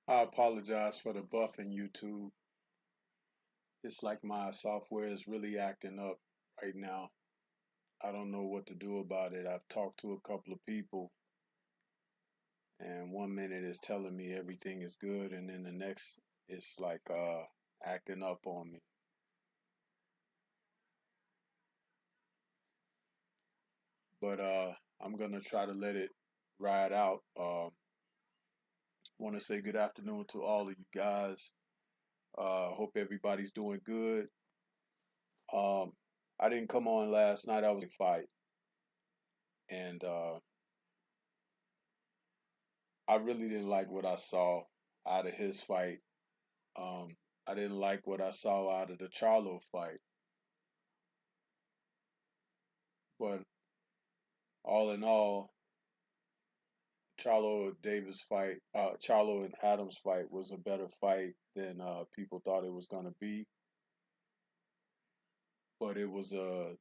I apologize for the buff in YouTube. It's like my software is really acting up right now. I don't know what to do about it. I've talked to a couple of people, and one minute is telling me everything is good, and then the next it's like acting up on me. But I'm gonna try to let it ride out. Want to say good afternoon to all of you guys. Hope everybody's doing good. Um, I didn't come on last night. I was in a fight, and I really didn't like what I saw out of his fight. Um, I didn't like what I saw out of the Charlo fight. But all in all, Charlo and Adams fight was a better fight than people thought it was going to be. But it was a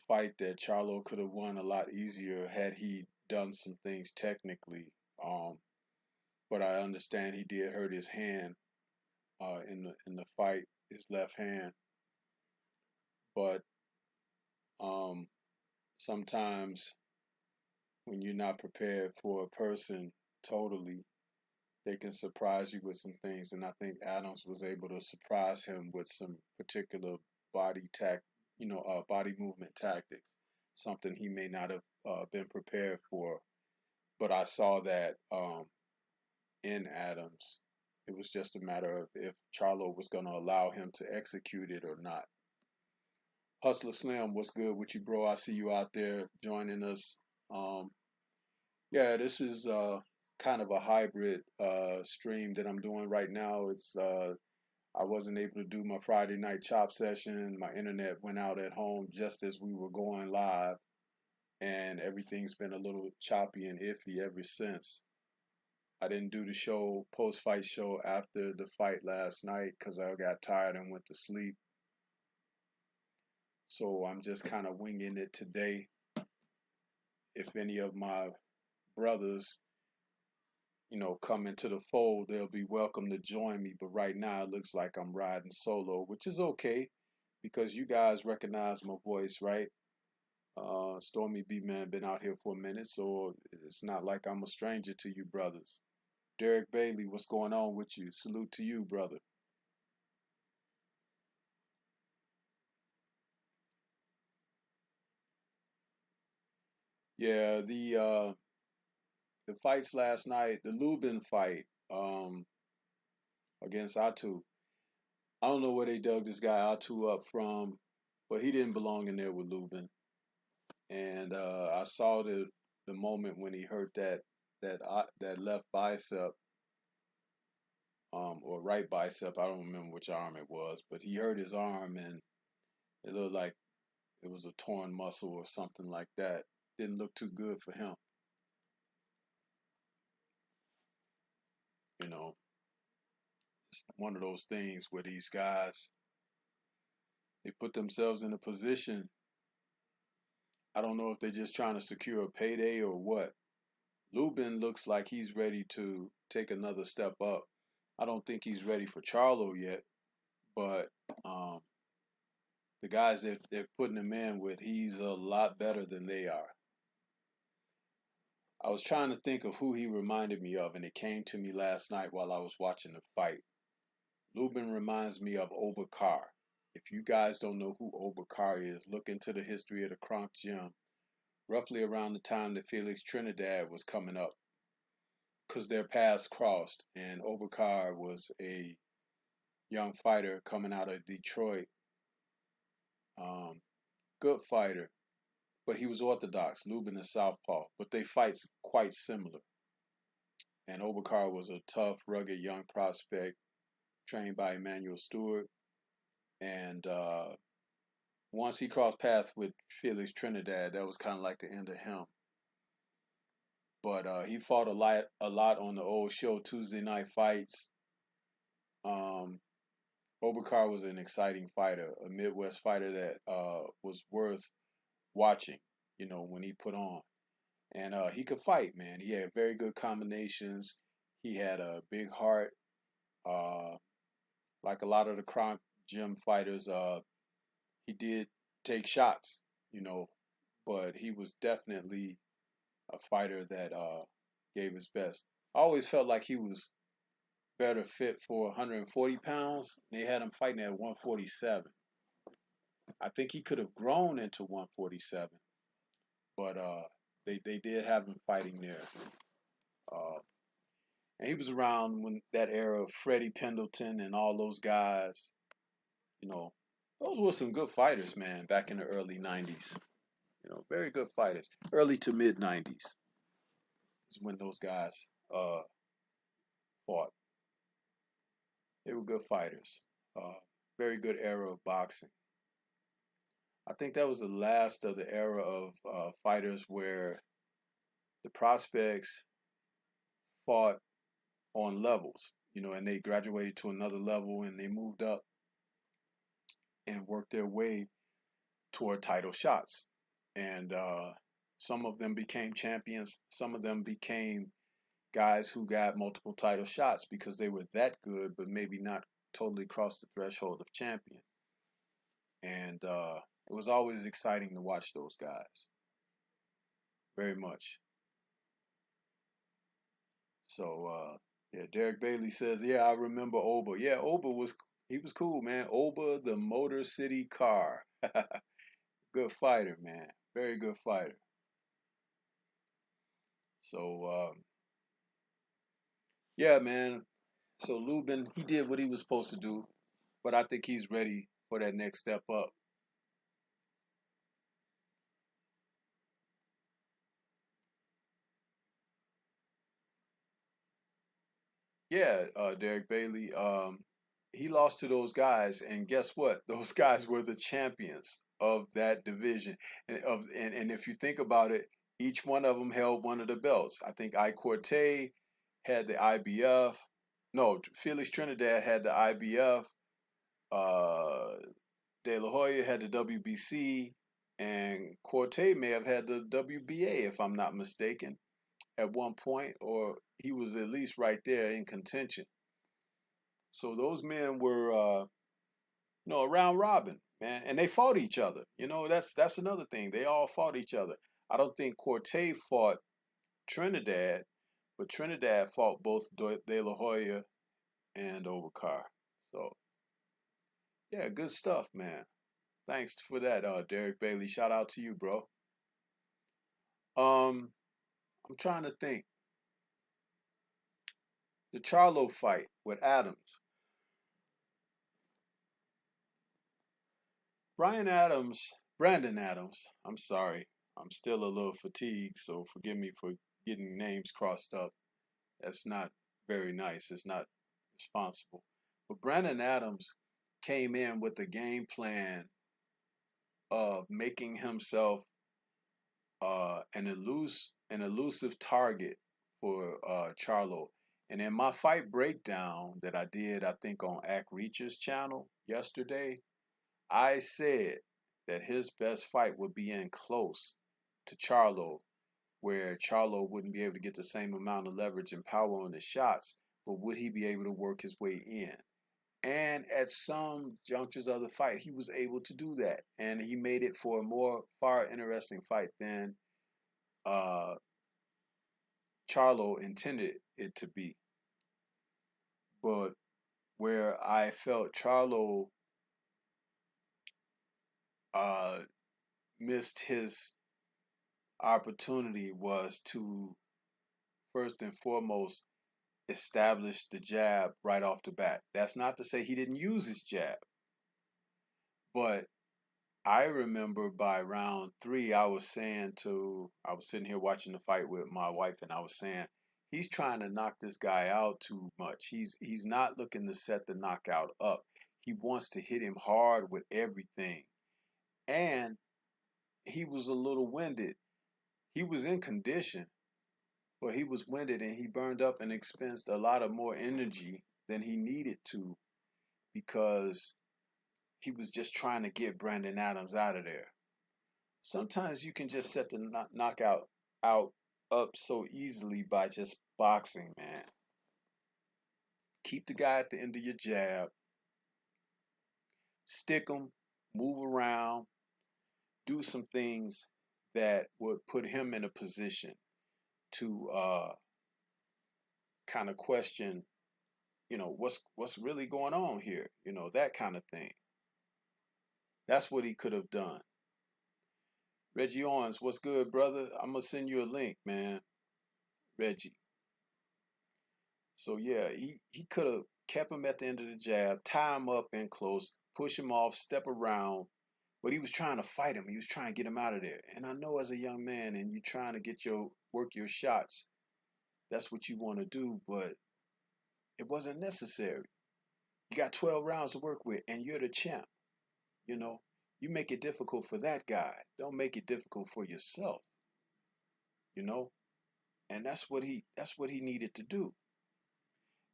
fight that Charlo could have won a lot easier had he done some things technically. Um, but I understand he did hurt his hand in the fight, his left hand. But um, sometimes when you're not prepared for a person totally, they can surprise you with some things. And I think Adams was able to surprise him with some particular body movement tactics, something he may not have been prepared for. But I saw that in Adams. It was just a matter of if Charlo was going to allow him to execute it or not. Hustler Slim, what's good with you, bro? I see you out there joining us. Um, Yeah, this is kind of a hybrid stream that I'm doing right now. I wasn't able to do my Friday night chop session. My internet went out at home just as we were going live, and everything's been a little choppy and iffy ever since. I didn't do the show, post-fight show after the fight last night because I got tired and went to sleep. So I'm just kind of winging it today. If any of my brothers come into the fold, they'll be welcome to join me. But right now, it looks like I'm riding solo, which is okay because you guys recognize my voice, right? Stormy B Man been out here for a minute, so it's not like I'm a stranger to you brothers. Derek Bailey, what's going on with you? Salute to you, brother. Yeah, the fights last night, the Lubin fight against Atu. I don't know where they dug this guy Atu up from, but he didn't belong in there with Lubin. And I saw the moment when he hurt that left bicep or right bicep. I don't remember which arm it was, but he hurt his arm and it looked like it was a torn muscle or something like that. Didn't look too good for him. You know, it's one of those things where these guys they put themselves in a position. I don't know if they're just trying to secure a payday or what. Lubin looks like he's ready to take another step up. I don't think he's ready for Charlo yet, but um, the guys that they're putting him in with, he's a lot better than they are. I was trying to think of who he reminded me of, and it came to me last night while I was watching the fight. Lubin reminds me of Obakar. If you guys don't know who Obakar is, look into the history of the Kronk Gym, roughly around the time that Felix Trinidad was coming up, because their paths crossed, and Obakar was a young fighter coming out of Detroit. Um, Good fighter, but he was orthodox. Lubin is southpaw, but they fight quite similar. And Obakar was a tough, rugged young prospect trained by Emmanuel Stewart. And once he crossed paths with Felix Trinidad, that was kind of like the end of him. But he fought a lot on the old show, Tuesday Night Fights. Um, Obakar was an exciting fighter, a Midwest fighter that was worth watching. When he put on. And he could fight, man. He had very good combinations. He had a big heart. Uh, like a lot of the crime gym fighters, he did take shots, you know, but he was definitely a fighter that gave his best. I always felt like he was better fit for 140 pounds. They had him fighting at 147. I think he could have grown into 147, but they did have him fighting there. Uh, and he was around when that era of Freddie Pendleton and all those guys. You know, those were some good fighters, man, back in the early 90s. You know, very good fighters. Early to mid 90s is when those guys fought. They were good fighters. Uh, very good era of boxing. I think that was the last of the era of fighters where the prospects fought on levels, you know, and they graduated to another level and they moved up and worked their way toward title shots. And some of them became champions. Some of them became guys who got multiple title shots because they were that good, but maybe not totally crossed the threshold of champion. And it was always exciting to watch those guys, very much. So yeah, Derek Bailey says, yeah, I remember Oba. Yeah, Oba was he was cool, man. Oba, the Motor City Car, good fighter, man, very good fighter. So yeah, man. So Lubin, he did what he was supposed to do, but I think he's ready for that next step up. Yeah, Derek Bailey. He lost to those guys, and guess what? Those guys were the champions of that division. And if you think about it, each one of them held one of the belts. I think I Corte had the IBF. No, Felix Trinidad had the IBF. Uh, De La Hoya had the WBC, and Corte may have had the WBA, if I'm not mistaken, at one point, or he was at least right there in contention. So those men were, around robin, man, and they fought each other. You know, that's another thing. They all fought each other. I don't think Corte fought Trinidad, but Trinidad fought both De La Hoya and Overcar. So yeah, good stuff, man. Thanks for that, Derek Bailey. Shout out to you, bro. Um, I'm trying to think. The Charlo fight with Adams. Brandon Adams. I'm sorry. I'm still a little fatigued, so forgive me for getting names crossed up. That's not very nice. It's not responsible. But Brandon Adams came in with a game plan of making himself an elusive target for Charlo. And in my fight breakdown that I did, I think on Ack Reacher's channel yesterday, I said that his best fight would be in close to Charlo, where Charlo wouldn't be able to get the same amount of leverage and power on his shots, but would he be able to work his way in? And at some junctures of the fight, he was able to do that, and he made it for a more far interesting fight than uh, Charlo intended it to be. But where I felt Charlo uh, missed his opportunity was to first and foremost establish the jab right off the bat. That's not to say he didn't use his jab, but I remember by round three, I was sitting here watching the fight with my wife, and I was saying, he's trying to knock this guy out too much. He's not looking to set the knockout up. He wants to hit him hard with everything. And he was a little winded. He was in condition, but he was winded and he burned up and expended a lot of more energy than he needed to because he was just trying to get Brandon Adams out of there. Sometimes you can just set the knockout out up so easily by just boxing, man. keep the guy at the end of your jab, stick him, move around, do some things that would put him in a position to kind of question, what's really going on here, that kind of thing. That's what he could have done. Reggie Owens, what's good, brother? I'm gonna send you a link, man. Reggie. So yeah, he could have kept him at the end of the jab, tie him up in close, push him off, step around. But he was trying to fight him. He was trying to get him out of there. And I know as a young man and you're trying to work your shots, that's what you want to do, but it wasn't necessary. You got 12 rounds to work with and you're the champ, you know. You make it difficult for that guy. Don't make it difficult for yourself, you know? And that's what he needed to do.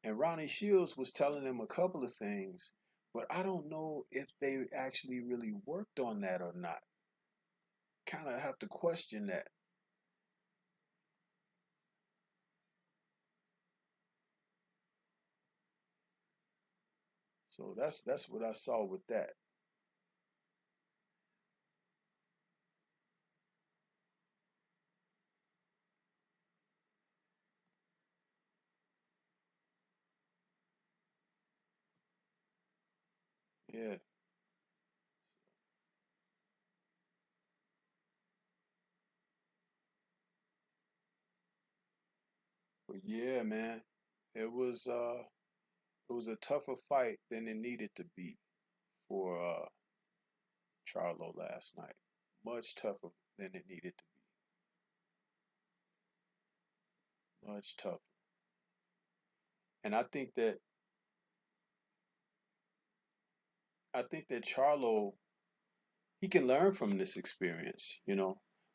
And Ronnie Shields was telling him a couple of things, but I don't know if they actually really worked on that or not. Kind of have to question that. So that's what I saw with that. Yeah. But yeah, man, it was uh it was a tougher fight than it needed to be for Charlo last night. Much tougher than it needed to be. Much tougher. And I think that Charlo, he can learn from this experience.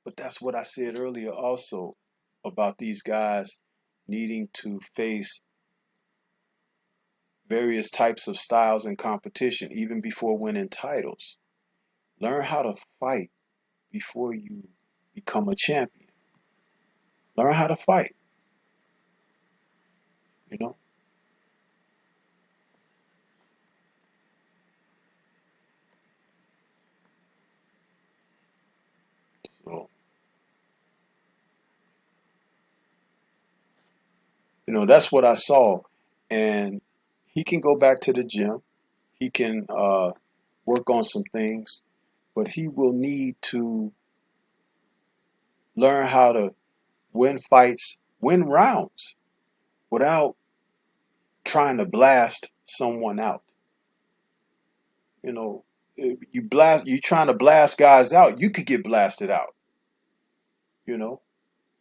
But that's what I said earlier also about these guys needing to face various types of styles and competition even before winning titles. Learn how to fight before you become a champion. Learn how to fight, you know? So, that's what I saw. And he can go back to the gym. He can work on some things, but he will need to learn how to win fights, win rounds without trying to blast someone out. You know, you trying to blast guys out, you could get blasted out, you know?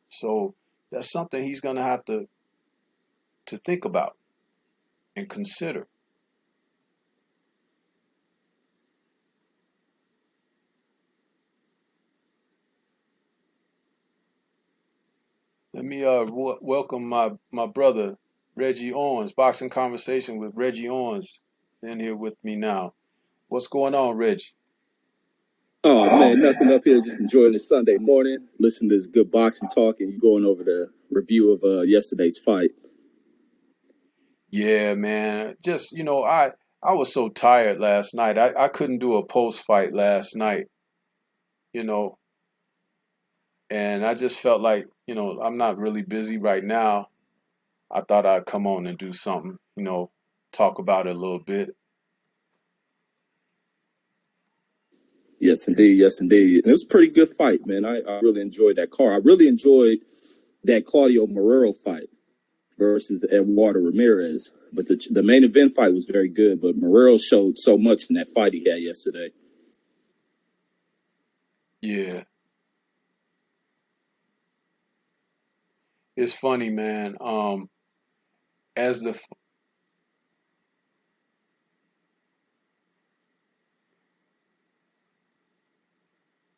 So that's something he's gonna have to think about and consider. Let me welcome my brother Reggie Owens. Boxing conversation with Reggie Owens is in here with me now. What's going on, Reggie? Oh man, nothing up here. Just enjoying the Sunday morning, listening to this good boxing talk, and you going over the review of yesterday's fight. Yeah, man. Just I was so tired last night. I couldn't do a post fight last night, you know, and I just felt like I'm not really busy right now. I thought I'd come on and do something, talk about it a little bit. Yes, indeed. Yes, indeed. And it was a pretty good fight, man. I really enjoyed that car. I really enjoyed that Claudio Morero fight versus Eduardo Ramirez. But the main event fight was very good. But Morero showed so much in that fight he had yesterday. Yeah, it's funny, man. As the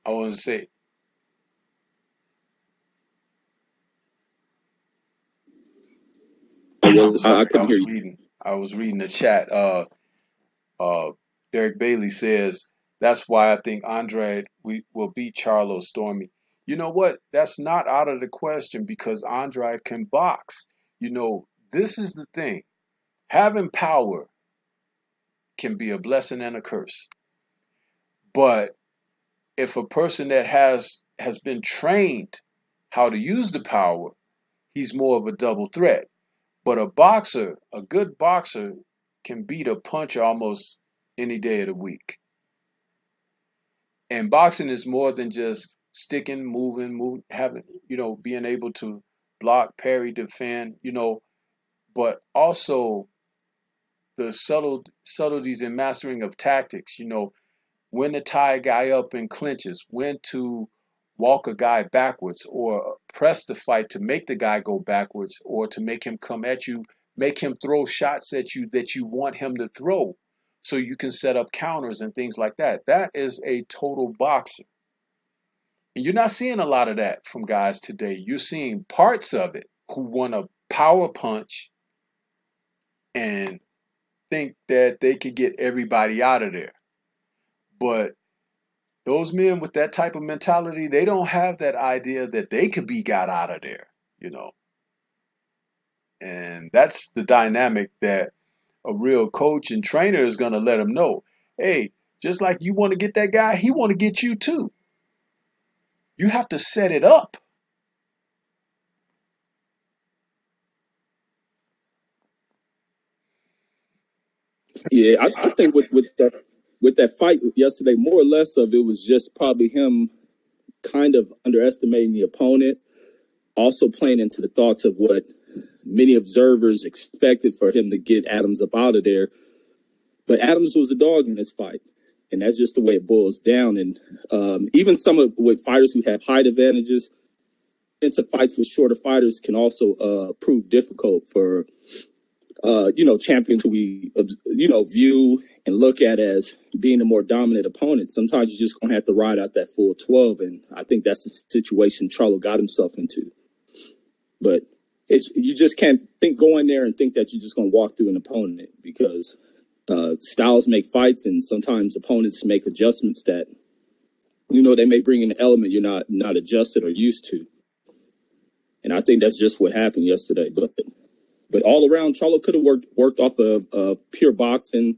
I want to say, I'm I sorry, couldn't hear you. I was reading the chat. Uh, Derek Bailey says that's why I think Andre we will beat Charlo Stormy. You know what? That's not out of the question because Andre can box. This is the thing. Having power can be a blessing and a curse. But if a person that has been trained how to use the power, he's more of a double threat. But a boxer, a good boxer, can beat a puncher almost any day of the week. And boxing is more than just sticking, moving, having, being able to block, parry, defend, but also the subtleties and mastering of tactics, when to tie a guy up in clinches, when to walk a guy backwards or press the fight to make the guy go backwards or to make him come at you, make him throw shots at you that you want him to throw so you can set up counters and things like that. That is a total boxer. And you're not seeing a lot of that from guys today. You're seeing parts of it who want to power punch and think that they can get everybody out of there. But those men with that type of mentality, they don't have that idea that they could be got out of there, you know. And that's the dynamic that a real coach and trainer is going to let them know. Hey, just like you want to get that guy, he want to get you too. You have to set it up. Yeah, I think with that fight yesterday, more or less of it was just probably him kind of underestimating the opponent, also playing into the thoughts of what many observers expected for him to get Adams up out of there. But Adams was a dog in this fight, and that's just the way it boils down. And even some of with fighters who have height advantages into fights with shorter fighters can also prove difficult for champions who we view and look at as being a more dominant opponent. Sometimes you're just gonna have to ride out that full 12, and I think that's the situation Charlo got himself into. But you just can't go in there and think that you're just gonna walk through an opponent, because styles make fights, and sometimes opponents make adjustments that they may bring in an element you're not adjusted or used to. And I think that's just what happened yesterday. But all around, Charlo could have worked off of pure boxing,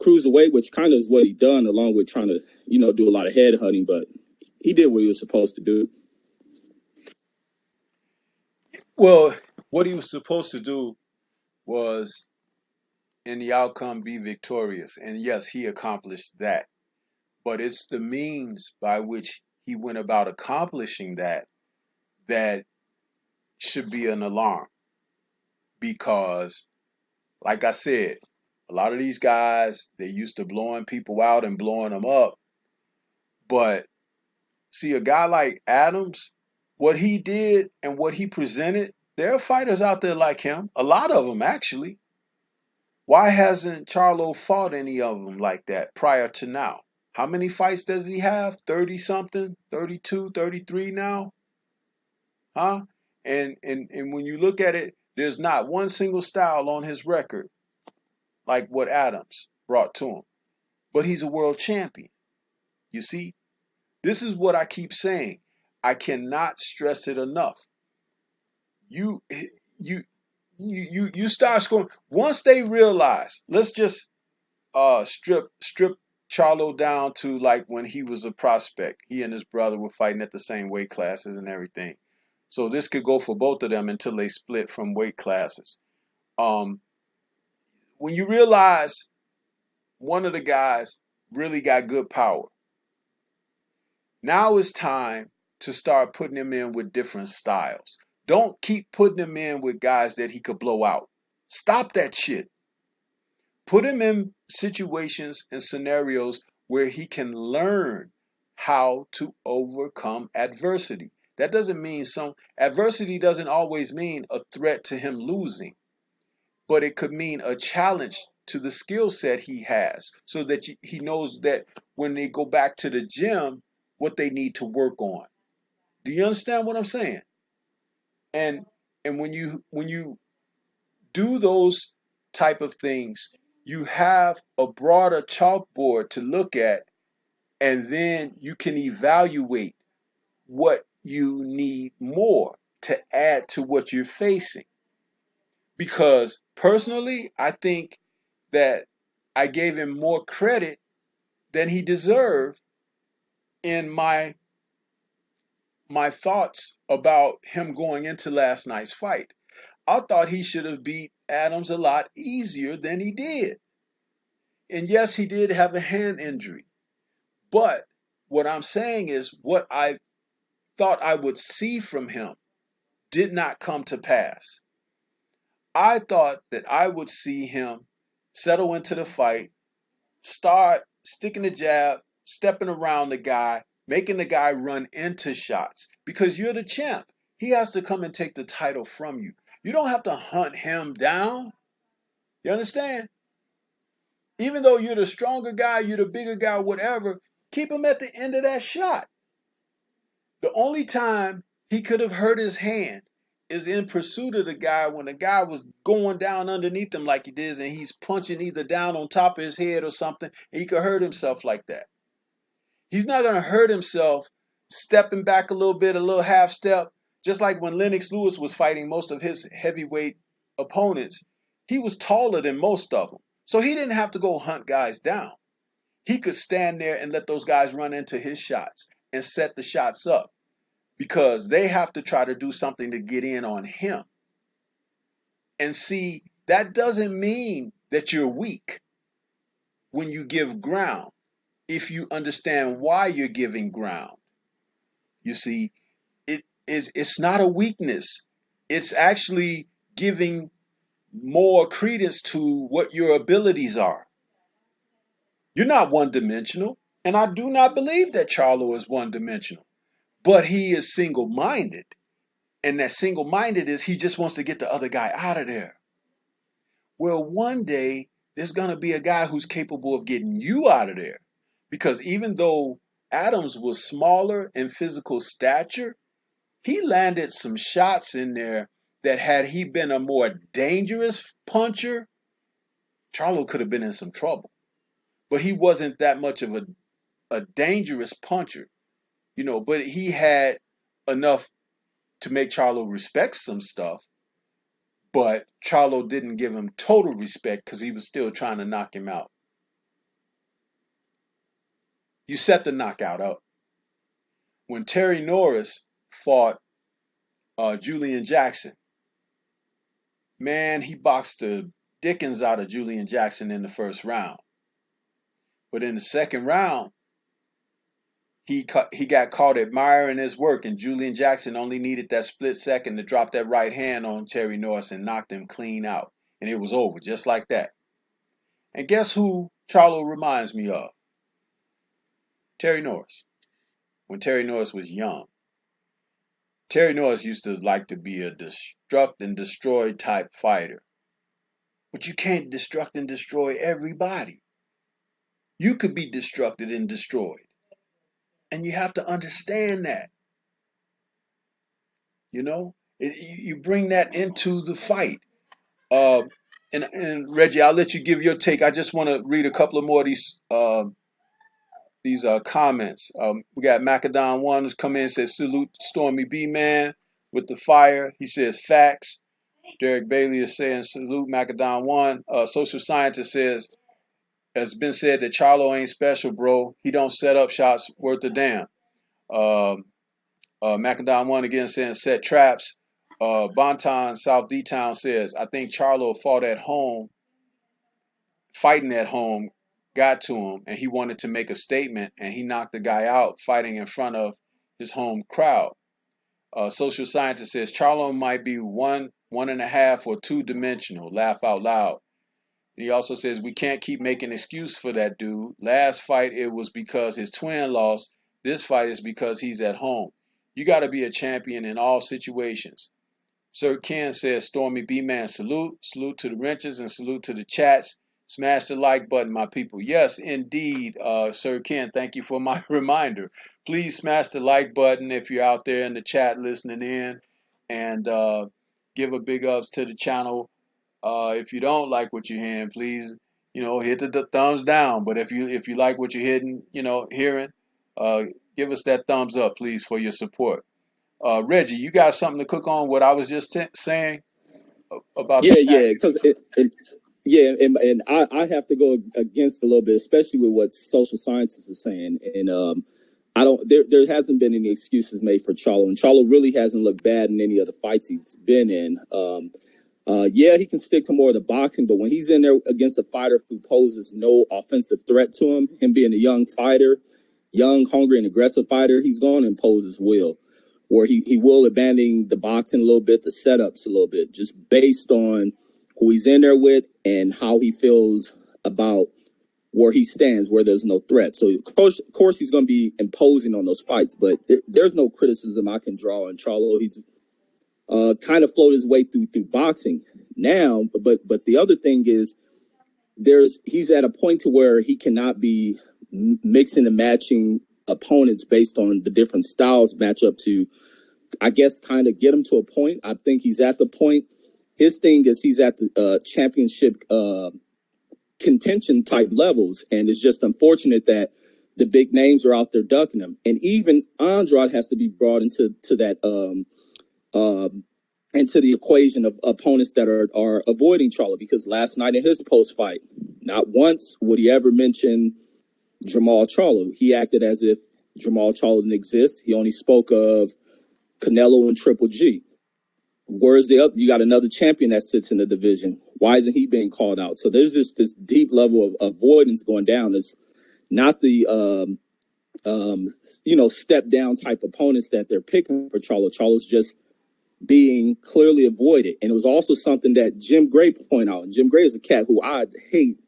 cruiserweight, which kind of is what he done, along with trying to do a lot of head hunting. But he did what he was supposed to do. Well, what he was supposed to do was, in the outcome, be victorious. And yes, he accomplished that. But it's the means by which he went about accomplishing that should be an alarm. Because, like I said, a lot of these guys, they used to blowing people out and blowing them up. But see, a guy like Adams, what he did and what he presented, there are fighters out there like him. A lot of them, actually. Why hasn't Charlo fought any of them like that prior to now? How many fights does he have? 30 something? 32, 33 now? Huh? And when you look at it, there's not one single style on his record like what Adams brought to him. But he's a world champion. You see? This is what I keep saying. I cannot stress it enough. You you you start scoring once they realize, let's just strip Charlo down to like when he was a prospect. He and his brother were fighting at the same weight classes and everything. So this could go for both of them until they split from weight classes. Um, when you realize one of the guys really got good power, now it's time to start putting him in with different styles. Don't keep putting him in with guys that he could blow out. Stop that shit. Put him in situations and scenarios where he can learn how to overcome adversity. That doesn't mean adversity doesn't always mean a threat to him losing, but it could mean a challenge to the skill set he has so that he knows that when they go back to the gym, what they need to work on. Do you understand what I'm saying? And and when you do those type of things, you have a broader chalkboard to look at, and then you can evaluate what you need more to add to what you're facing. because personally, I think that I gave him more credit than he deserved in my thoughts about him going into last night's fight. I thought he should have beat Adams a lot easier than he did. And yes, he did have a hand injury. But what I'm saying is what I thought I would see from him did not come to pass. I thought that I would see him settle into the fight, start sticking the jab, stepping around the guy, making the guy run into shots because you're the champ. He has to come and take the title from you. You don't have to hunt him down. You understand? Even though you're the stronger guy, you're the bigger guy, whatever, keep him at the end of that shot. The only time he could have hurt his hand is in pursuit of the guy when the guy was going down underneath him like he did, and he's punching either down on top of his head or something, and he could hurt himself like that. He's not going to hurt himself stepping back a little half step, just like when Lennox Lewis was fighting most of his heavyweight opponents. He was taller than most of them. So he didn't have to go hunt guys down. He could stand there and let those guys run into his shots and set the shots up because they have to try to do something to get in on him. And see, that doesn't mean that you're weak when you give ground if you understand why you're giving ground. You see, it's not a weakness. It's actually giving more credence to what your abilities are. You're not one-dimensional, and I do not believe that Charlo is one-dimensional, but he is single-minded. And that single-minded is he just wants to get the other guy out of there. Well, one day there's going to be a guy who's capable of getting you out of there. Because even though Adams was smaller in physical stature, he landed some shots in there that had he been a more dangerous puncher, Charlo could have been in some trouble. But he wasn't that much of a dangerous puncher, but he had enough to make Charlo respect some stuff. But Charlo didn't give him total respect because he was still trying to knock him out. You set the knockout up. When Terry Norris fought Julian Jackson, man, he boxed the dickens out of Julian Jackson in the first round. But in the second round, he got caught admiring his work, and Julian Jackson only needed that split second to drop that right hand on Terry Norris and knocked him clean out. And it was over, just like that. And guess who Charlo reminds me of? Terry Norris. When Terry Norris was young. Terry Norris used to like to be a destruct and destroy type fighter. But you can't destruct and destroy everybody. You could be destructed and destroyed. And you have to understand that. You bring that into the fight. And Reggie, I'll let you give your take. I just want to read a couple of more of these comments. We got Macadon One who's come in and says salute Stormy B Man with the fire. He says facts. Derek Bailey is saying salute Macadon One. Social scientist says it's been said that Charlo ain't special, bro. He don't set up shots worth a damn. Macadon One again saying set traps. Bonton South D Town says I think Charlo fought at home, fighting at home got to him, and he wanted to make a statement, and he knocked the guy out fighting in front of his home crowd. Social scientist says Charlo might be one and a half, or two-dimensional. Laugh out loud. He also says we can't keep making excuse for that dude. Last fight it was because his twin lost. This fight is because he's at home. You got to be a champion in all situations. Sir Ken says Stormy B-Man salute. Salute to the wrenches and salute to the chats. Smash the like button, my people. Yes, indeed, Sir Ken, thank you for my reminder. Please smash the like button if you're out there in the chat listening in, and give a big ups to the channel. If you don't like what you're hearing, please, hit the thumbs down. But if you like what you're hearing, give us that thumbs up, please, for your support. Reggie, you got something to cook on what I was just saying? about the Yeah, yeah, tactics. because yeah, and I have to go against a little bit, especially with what social scientists are saying. And I don't there hasn't been any excuses made for Charlo, and Charlo really hasn't looked bad in any of the fights he's been in. Yeah, he can stick to more of the boxing, but when he's in there against a fighter who poses no offensive threat to him being a young fighter, young, hungry, and aggressive fighter, he's going to impose his will. Or he will abandon the boxing a little bit, the setups a little bit, just based on who he's in there with and how he feels about where he stands, where there's no threat. So, of course he's going to be imposing on those fights, but there's no criticism I can draw on Charlo. He's kind of float his way through boxing now. But the other thing is he's at a point to where he cannot be mixing and matching opponents based on the different styles match up to, I guess, kind of get him to a point. I think he's at the point. His thing is he's at the championship contention type levels, and it's just unfortunate that the big names are out there ducking him, and even Andrade has to be brought into that into the equation of opponents that are avoiding Charlo, because last night in his post fight, not once would he ever mention Jamal Charlo. He acted as if Jamal Charlo didn't exist. He only spoke of Canelo and Triple G. Where's the up? You got another champion that sits in the division. Why isn't he being called out? So there's just this deep level of avoidance going down. It's not the step down type opponents that they're picking for Charlo. Charlo's just being clearly avoided. And it was also something that Jim Gray pointed out. And Jim Gray is a cat who I hate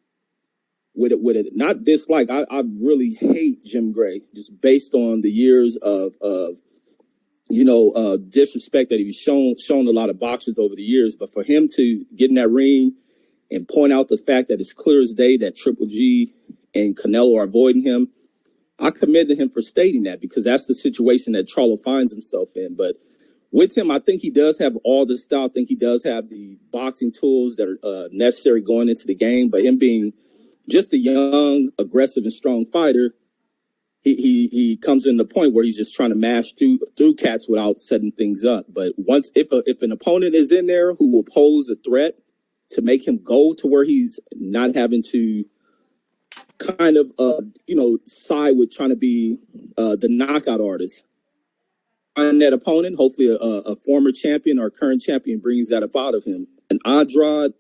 with it, not dislike. I really hate Jim Gray just based on the years of disrespect that he's shown a lot of boxers over the years. But for him to get in that ring and point out the fact that it's clear as day that Triple G and Canelo are avoiding him, I commend him for stating that, because that's the situation that Charlo finds himself in. But with him, I think he does have all the style. I think he does have the boxing tools that are necessary going into the game. But him being just a young, aggressive, and strong fighter, he comes in the point where he's just trying to mash through cats without setting things up. But once if an opponent is in there who will pose a threat to make him go to where he's not having to kind of side with trying to be the knockout artist, find that opponent, hopefully a former champion or current champion brings that up out of him. An Andrade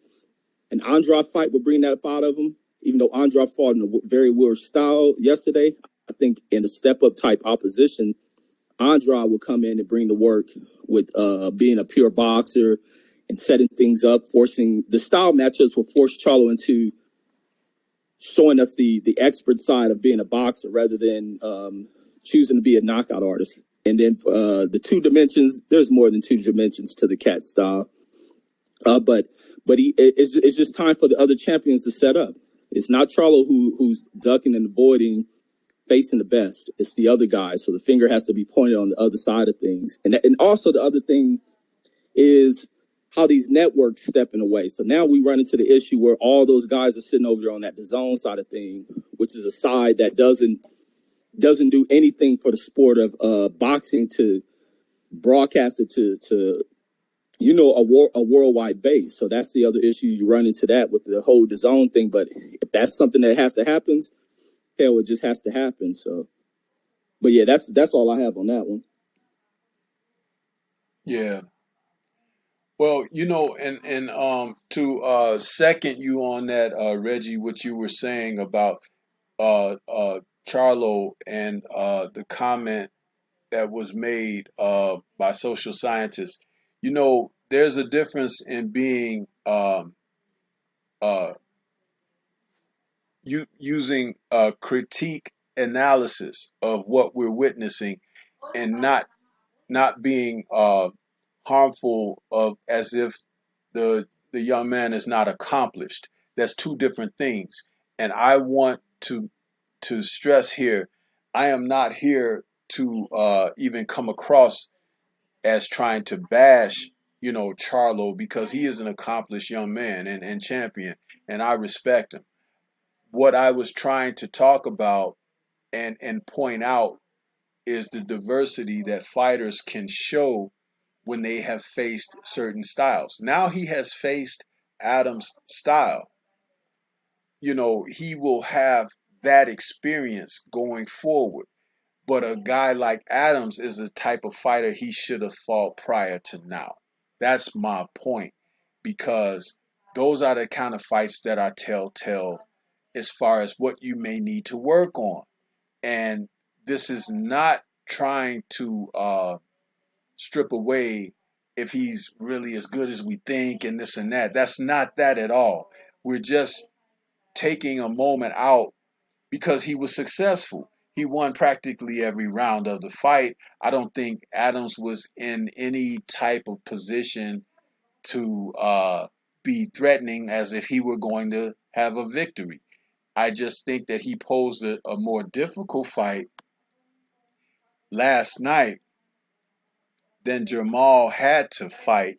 fight would bring that up out of him. Even though Andrade fought in a very weird style yesterday, I think in a step up type opposition, Andrade will come in and bring the work with being a pure boxer and setting things up, forcing the style matchups will force Charlo into showing us the expert side of being a boxer rather than choosing to be a knockout artist. And then the two dimensions, there's more than two dimensions to the cat style. But it's just time for the other champions to set up. It's not Charlo who's ducking and avoiding facing the best. It's the other guy. So the finger has to be pointed on the other side of things. And also the other thing is how these networks stepping away. So now we run into the issue where all those guys are sitting over there on that DAZN side of thing, which is a side that doesn't do anything for the sport of boxing to broadcast it to a worldwide base. So that's the other issue. You run into that with the whole DAZN thing. But if that's something that has to happen, hell, it just has to happen. So, but yeah, that's all I have on that one. Yeah. Well, and to second you on that, Reggie, what you were saying about Charlo and the comment that was made by social scientists. There's a difference in being uh, using a critique analysis of what we're witnessing, and not being harmful of as if the young man is not accomplished. That's two different things. And I want to stress here, I am not here to even come across as trying to bash, Charlo, because he is an accomplished young man and champion, and I respect him. What I was trying to talk about and point out is the diversity that fighters can show when they have faced certain styles. Now he has faced Adams' style. He will have that experience going forward. But a guy like Adams is the type of fighter he should have fought prior to now. That's my point. Because those are the kind of fights that are telltale as far as what you may need to work on. And this is not trying to strip away if he's really as good as we think and this and that. That's not that at all. We're just taking a moment out because he was successful. He won practically every round of the fight. I don't think Adams was in any type of position to be threatening as if he were going to have a victory. I just think that he posed a more difficult fight last night than Jamal had to fight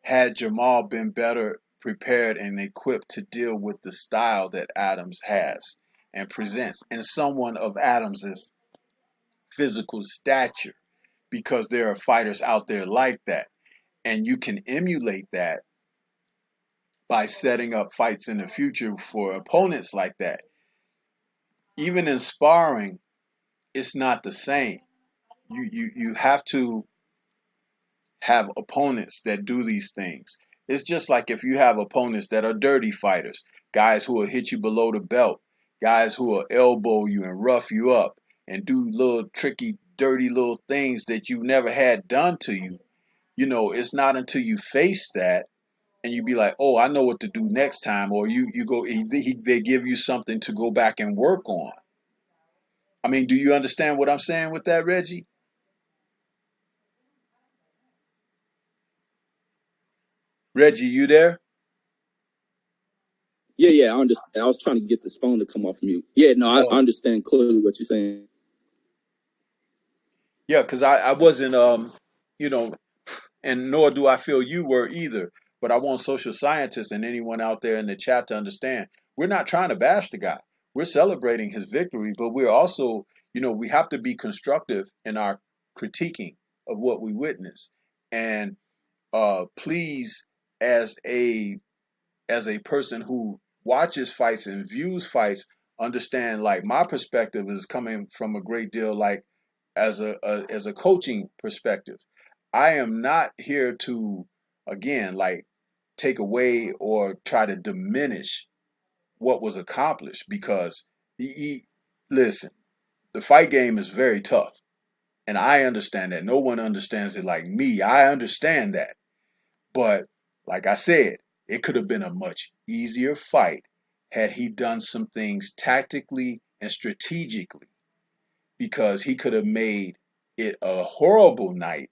had Jamal been better prepared and equipped to deal with the style that Adams has and presents, and someone of Adams's physical stature, because there are fighters out there like that. And you can emulate that by setting up fights in the future for opponents like that. Even in sparring, it's not the same. You have to have opponents that do these things. It's just like if you have opponents that are dirty fighters, guys who will hit you below the belt, guys who will elbow you and rough you up and do little tricky, dirty little things that you never had done to you. It's not until you face that and you be like, oh, I know what to do next time, or you go, they give you something to go back and work on. I mean, do you understand what I'm saying with that, Reggie? Reggie, you there? Yeah, yeah, I understand. I was trying to get this phone to come off mute. Yeah, no, I Oh, understand clearly what you're saying. yeah, because I wasn't, you know, and nor do I feel you were either. But I want social scientists and anyone out there in the chat to understand we're not trying to bash the guy. We're celebrating his victory, but we're also, we have to be constructive in our critiquing of what we witness. And please, as a person who watches fights and views fights, understand like my perspective is coming from a great deal like as a coaching perspective. I am not here to again like take away or try to diminish what was accomplished because listen, the fight game is very tough and I understand that. No one understands it like me. I understand that. But like I said, it could have been a much easier fight had he done some things tactically and strategically because he could have made it a horrible night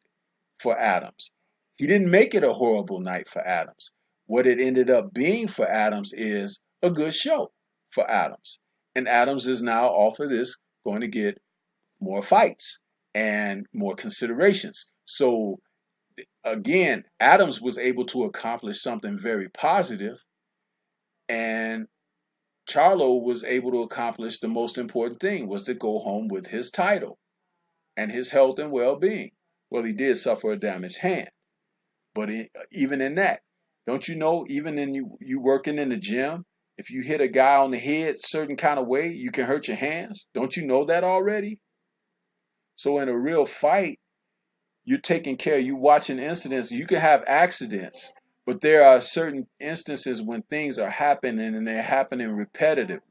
for Adams. He didn't make it a horrible night for Adams. What it ended up being for Adams is a good show for Adams. And Adams is now off of this going to get more fights and more considerations. So again, Adams was able to accomplish something very positive, and Charlo was able to accomplish the most important thing was to go home with his title and his health and well-being. Well, he did suffer a damaged hand, but even in that, don't you know? Even in you working in the gym, if you hit a guy on the head certain kind of way, you can hurt your hands. Don't you know that already? So in a real fight, you're taking care, you watching incidents, you can have accidents, but there are certain instances when things are happening and they're happening repetitively.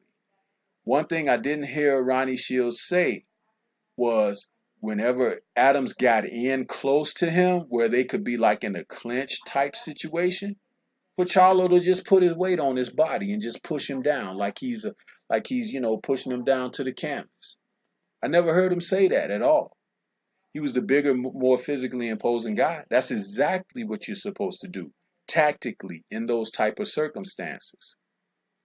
One thing I didn't hear Ronnie Shields say was whenever Adams got in close to him, where they could be like in a clinch type situation, for Charlo to just put his weight on his body and just push him down like he's pushing him down to the canvas. I never heard him say that at all. He was the bigger, more physically imposing guy. That's exactly what you're supposed to do tactically in those type of circumstances.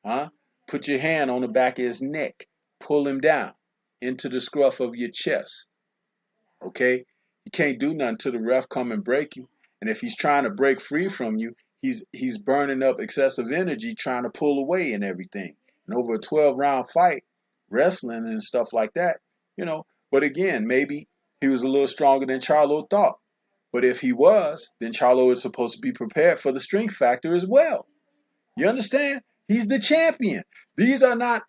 Huh? Put your hand on the back of his neck. Pull him down into the scruff of your chest. Okay? You can't do nothing till the ref come and break you. And if he's trying to break free from you, he's burning up excessive energy trying to pull away and everything. And over a 12-round fight, wrestling and stuff like that, you know. But again, maybe he was a little stronger than Charlo thought. But if he was, then Charlo is supposed to be prepared for the strength factor as well. You understand? He's the champion. These are not,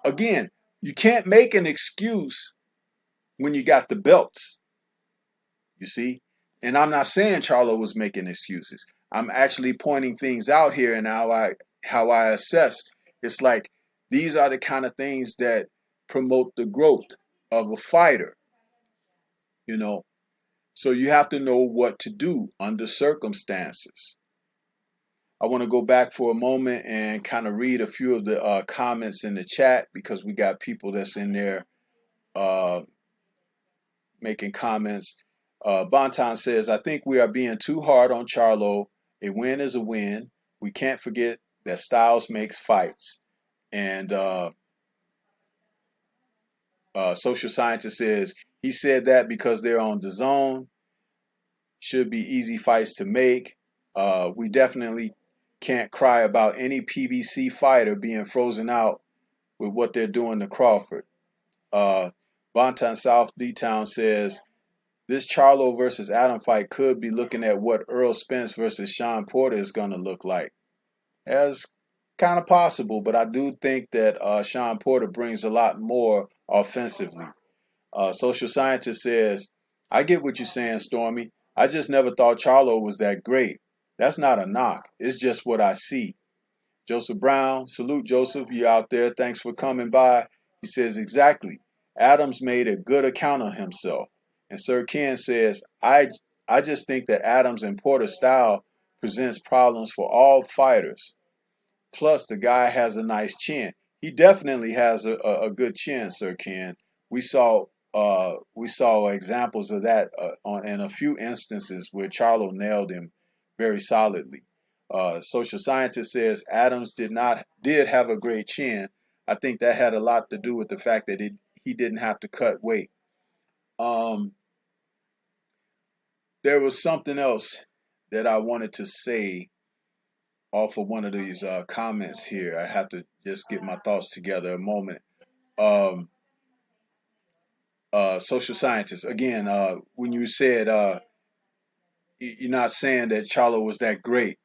again, you can't make an excuse when you got the belts, you see? And I'm not saying Charlo was making excuses. I'm actually pointing things out here and how I assess. It's like these are the kind of things that promote the growth of a fighter, you know. So you have to know what to do under circumstances. I want to go back for a moment and kind of read a few of the comments in the chat because we got people that's in there uh, making comments. Bonton says, I think we are being too hard on Charlo. A win is a win. We can't forget that styles makes fights. And social scientist says, he said that because they're on the zone. Should be easy fights to make. We definitely can't cry about any PBC fighter being frozen out with what they're doing to Crawford. Bonton South D-Town says, this Charlo versus Adam fight could be looking at what Earl Spence versus Sean Porter is going to look like. That's kind of possible, but I do think that Sean Porter brings a lot more offensively. Social scientist says, I get what you're saying, Stormy. I just never thought Charlo was that great. That's not a knock. It's just what I see. Joseph Brown, salute Joseph, you out there. Thanks for coming by. He says, exactly. Adams made a good account of himself. And Sir Ken says, I just think that Adams and Porter's style presents problems for all fighters. Plus, the guy has a nice chin. He definitely has a good chin, Sir Ken. We saw examples of that in a few instances where Charlo nailed him very solidly. Social scientist says Adams did have a great chin. I think that had a lot to do with the fact that he didn't have to cut weight. Um, there was something else that I wanted to say off of one of these comments here. I have to just get my thoughts together a moment. Um, Social scientist, again, when you said you're not saying that Charlo was that great.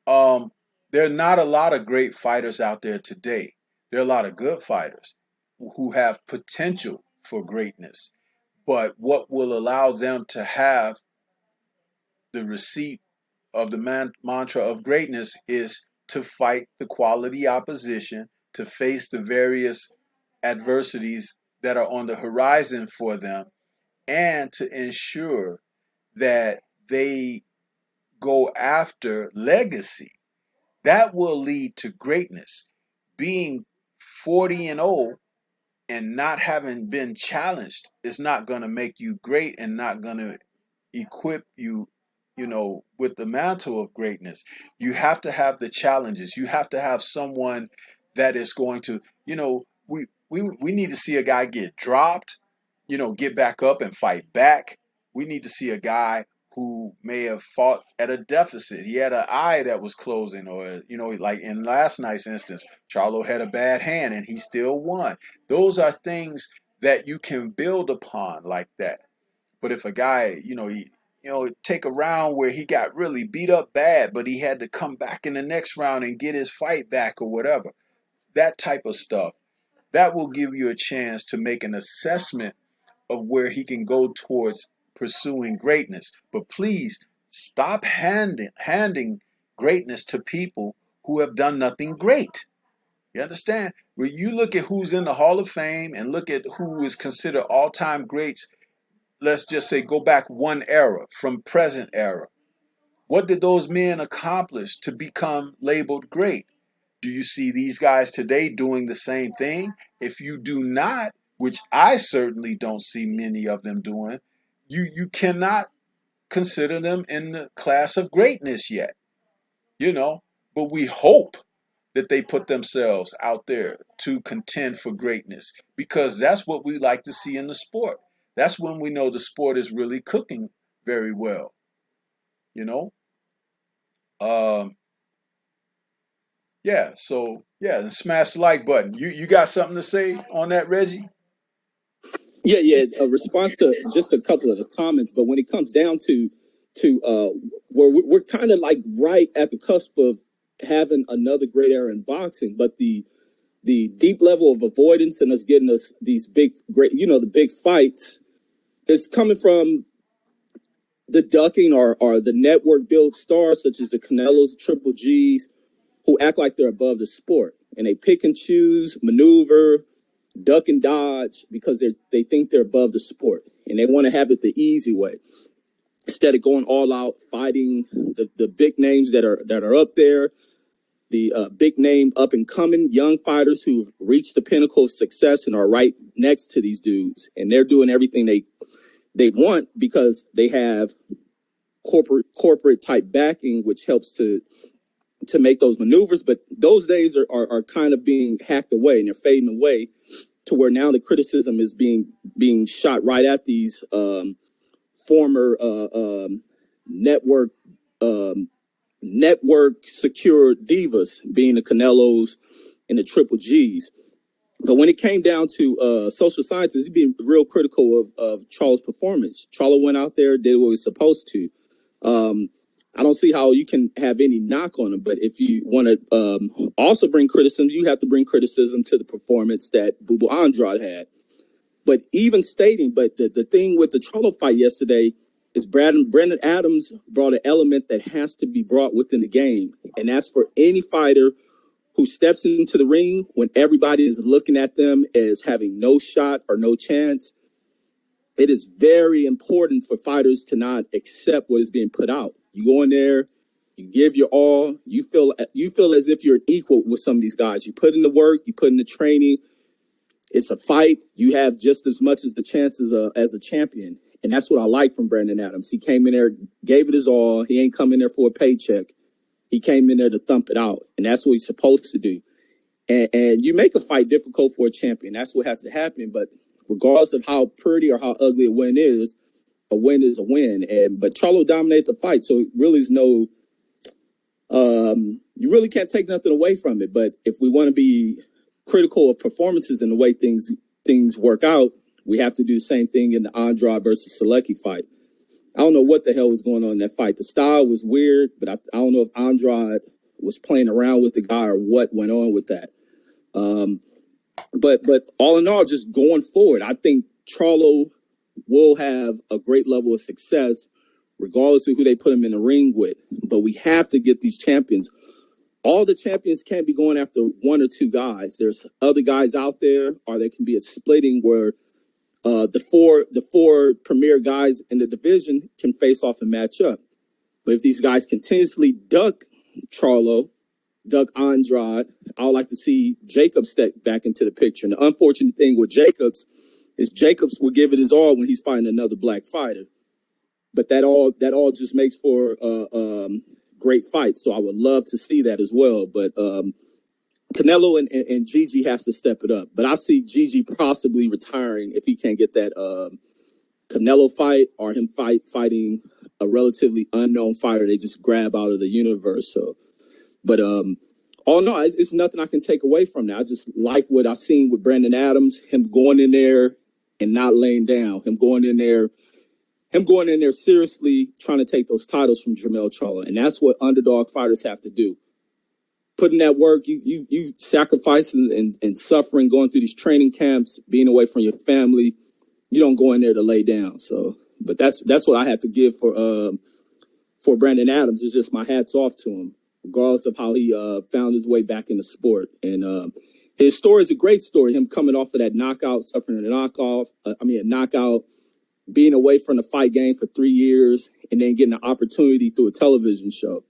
Um, there are not a lot of great fighters out there today. There are a lot of good fighters who have potential for greatness. But what will allow them to have the receipt of the mantra of greatness is to fight the quality opposition, to face the various adversities that are on the horizon for them, and to ensure that they go after legacy. That will lead to greatness. Being 40 and 0 and not having been challenged is not going to make you great and not going to equip you, with the mantle of greatness. You have to have the challenges. You have to have someone that is going to, we need to see a guy get dropped, get back up and fight back. We need to see a guy who may have fought at a deficit. He had an eye that was closing, or, like in last night's instance, Charlo had a bad hand and he still won. Those are things that you can build upon like that. But if a guy, take a round where he got really beat up bad, but he had to come back in the next round and get his fight back or whatever, that type of stuff, that will give you a chance to make an assessment of where he can go towards pursuing greatness. But please stop handing greatness to people who have done nothing great. You understand? When you look at who's in the Hall of Fame and look at who is considered all-time greats, let's just say go back one era from present era. What did those men accomplish to become labeled great? Do you see these guys today doing the same thing? If you do not, which I certainly don't see many of them doing, you cannot consider them in the class of greatness yet. You know, but we hope that they put themselves out there to contend for greatness because that's what we like to see in the sport. That's when we know the sport is really cooking very well, you know? Um, yeah, so yeah, and smash the like button. You got something to say on that, Reggie? Yeah, yeah. A response to just a couple of the comments, but when it comes down to where we're kind of like right at the cusp of having another great era in boxing, but the deep level of avoidance and us getting us these big great, the big fights is coming from the ducking or the network built stars such as the Canelos, Triple G's, who act like they're above the sport and they pick and choose, maneuver, duck and dodge because they think they're above the sport and they want to have it the easy way instead of going all out fighting the big names that are up there, the big name up and coming young fighters who've reached the pinnacle of success and are right next to these dudes, and they're doing everything they want because they have corporate type backing, which helps to make those maneuvers. But those days are kind of being hacked away and they're fading away to where now the criticism is being shot right at these former network um, network secure divas, being the Canelos and the Triple G's. But when it came down to social scientists, he'd be real critical of Charles' performance. Charlo went out there, did what he was supposed to. Um, I don't see how you can have any knock on him, but if you want to also bring criticism, you have to bring criticism to the performance that Bubu Andrade had. But even stating, but the thing with the Charlo fight yesterday is Brandon Adams brought an element that has to be brought within the game, and that's for any fighter who steps into the ring when everybody is looking at them as having no shot or no chance. It is very important for fighters to not accept what is being put out. You go in there, you give your all, you feel as if you're equal with some of these guys. You put in the work, you put in the training. It's a fight. You have just as much as the chances as a champion. And that's what I like from Brandon Adams. He came in there, gave it his all. He ain't coming there for a paycheck. He came in there to thump it out. And that's what he's supposed to do. And you make a fight difficult for a champion. That's what has to happen. But regardless of how pretty or how ugly a win is a win. But Charlo dominated the fight. So it really is no you really can't take nothing away from it. But if we want to be critical of performances and the way things work out, we have to do the same thing in the Andrade versus Selecki fight. I don't know what the hell was going on in that fight. The style was weird, but I don't know if Andrade was playing around with the guy or what went on with that. Um, but all in all, just going forward, I think Charlo will have a great level of success regardless of who they put him in the ring with. But we have to get these champions. All the champions can't be going after one or two guys. There's other guys out there, or there can be a splitting where the four premier guys in the division can face off and match up. But if these guys continuously duck Charlo, duck Andrade, I would like to see Jacobs step back into the picture. And the unfortunate thing with Jacobs is Jacobs will give it his all when he's fighting another black fighter. But that all just makes for great fights. So I would love to see that as well. But Canelo and Gigi has to step it up. But I see Gigi possibly retiring if he can't get that Canelo fight or him fighting a relatively unknown fighter they just grab out of the universe. So, but all in all, it's nothing I can take away from that. I just like what I seen with Brandon Adams, him going in there and not laying down, him going in there seriously trying to take those titles from Jermell Charlo, and that's what underdog fighters have to do. Putting that work, you sacrificing and suffering, going through these training camps, being away from your family. You don't go in there to lay down. So, but that's what I have to give for Brandon Adams. It's just my hats off to him, regardless of how he found his way back in the sport. And his story is a great story. Him coming off of that knockout, suffering a knockout, being away from the fight game for 3 years, and then getting an opportunity through a television show,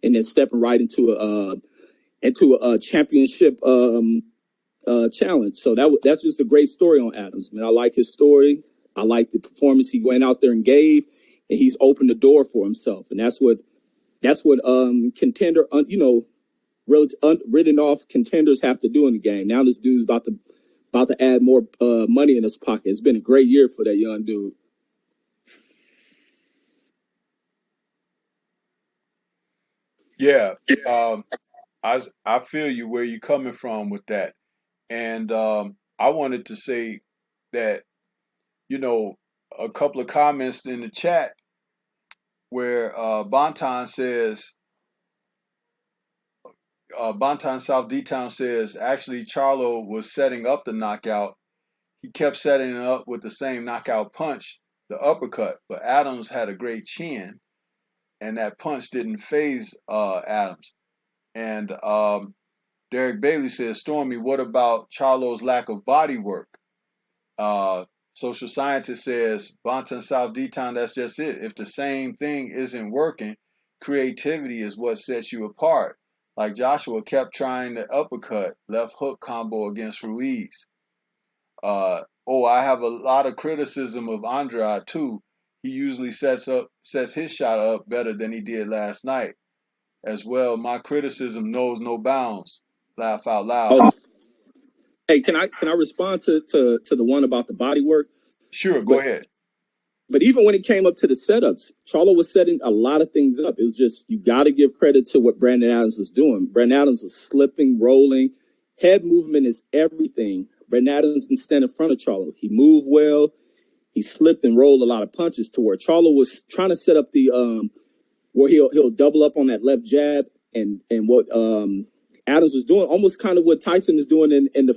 and then stepping right into a championship challenge. So that's just a great story on Adams, man. I like his story. I like the performance he went out there and gave, and he's opened the door for himself, and that's what contender written off contenders have to do in the game. Now this dude's about to add more money in his pocket. It's been a great year for that young dude. Yeah, um, I feel you where you're coming from with that, and I wanted to say that you know, a couple of comments in the chat where Bonton South D-Town says, actually, Charlo was setting up the knockout. He kept setting it up with the same knockout punch, the uppercut, but Adams had a great chin, and that punch didn't phase Adams. And Derek Bailey says, Stormy, what about Charlo's lack of body work? Uh, Social scientist says, Bonton South D-Town, that's just it. If the same thing isn't working, creativity is what sets you apart. Like Joshua kept trying the uppercut, left hook combo against Ruiz. I have a lot of criticism of Andrade too. He usually sets his shot up better than he did last night. As well, my criticism knows no bounds. Laugh out loud. Oh, hey, can I respond to the one about the body work? Sure, go But ahead. but even when it came up to the setups, Charlo was setting a lot of things up. It was just you got to give credit to what Brandon Adams was doing. Brandon Adams was slipping, rolling. Head movement is everything. Brandon Adams didn't stand in front of Charlo. He moved well. He slipped and rolled a lot of punches to where Charlo was trying to set up the where he'll double up on that left jab and what Adams was doing, almost kind of what Tyson is doing in the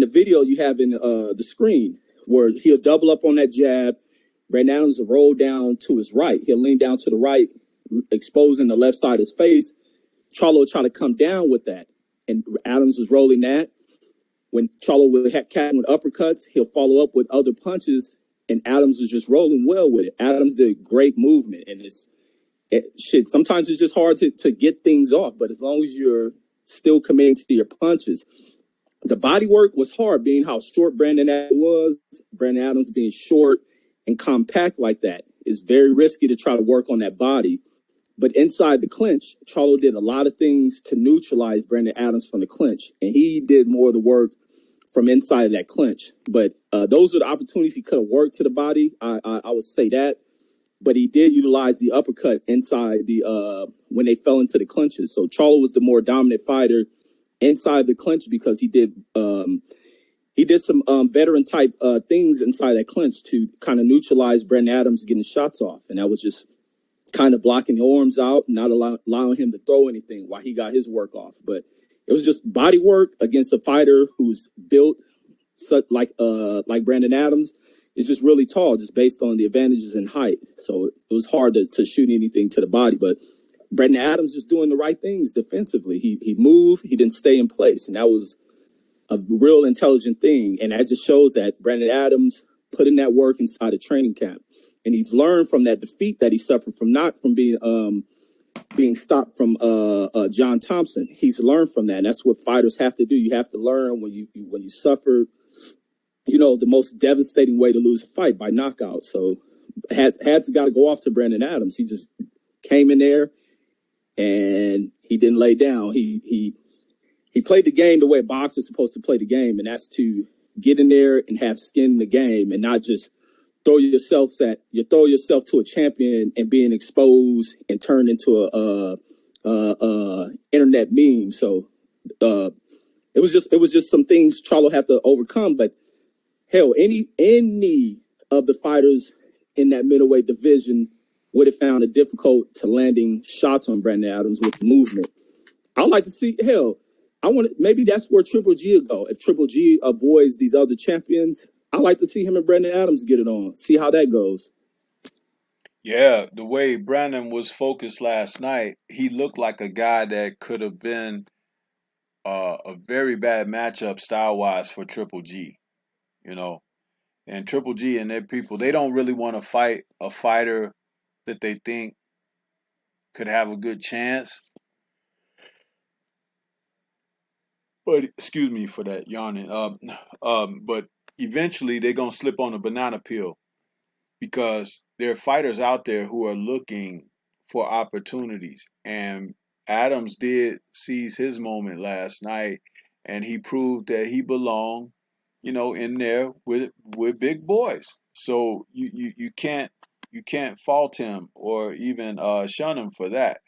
video you have in the screen, where he'll double up on that jab. Brandon Adams will roll down to his right. He'll lean down to the right, exposing the left side of his face. Charlo will try to come down with that, and Adams was rolling that. When Charlo will catch with uppercuts, he'll follow up with other punches, and Adams is just rolling well with it. Adams did great movement, and shit. Sometimes it's just hard to get things off, but as long as you're still committing to your punches. The body work was hard, being how short Brandon Adams was. Brandon Adams being short and compact like that is very risky to try to work on that body. But inside the clinch, Charlo did a lot of things to neutralize Brandon Adams from the clinch, and he did more of the work from inside of that clinch. But those are the opportunities he could have worked to the body. I would say that. But he did utilize the uppercut inside the when they fell into the clinches. So Charlo was the more dominant fighter inside the clinch because he did some veteran type things inside that clinch to kind of neutralize Brandon Adams getting shots off, and that was just kind of blocking the arms out, not allowing him to throw anything while he got his work off. But it was just body work against a fighter who's built like Brandon Adams is just really tall, just based on the advantages in height. So it was hard to shoot anything to the body, but Brandon Adams was doing the right things defensively. He moved, he didn't stay in place, and that was a real intelligent thing. And that just shows that Brandon Adams put in that work inside a training camp, and he's learned from that defeat that he suffered from not from being stopped from John Thompson. He's learned from that, and that's what fighters have to do. You have to learn when you suffer. The most devastating way to lose a fight by knockout. So hats got to go off to Brandon Adams. He just came in there and he didn't lay down. He played the game the way a boxer's supposed to play the game, and that's to get in there and have skin in the game and not just throw yourself to a champion and being exposed and turned into a internet meme. So it was just some things Charlo had to overcome, but hell, any of the fighters in that middleweight division would have found it difficult to landing shots on Brandon Adams with the movement. I'd like to see, maybe that's where Triple G will go. If Triple G avoids these other champions, I'd like to see him and Brandon Adams get it on, see how that goes. Yeah, the way Brandon was focused last night, he looked like a guy that could have been a very bad matchup style wise for Triple G, you know. And Triple G and their people, they don't really want to fight a fighter that they think could have a good chance. But excuse me for that yawning. But eventually they're gonna slip on a banana peel because there are fighters out there who are looking for opportunities. And Adams did seize his moment last night, and he proved that he belonged, in there with big boys. So you can't fault him or even shun him for that.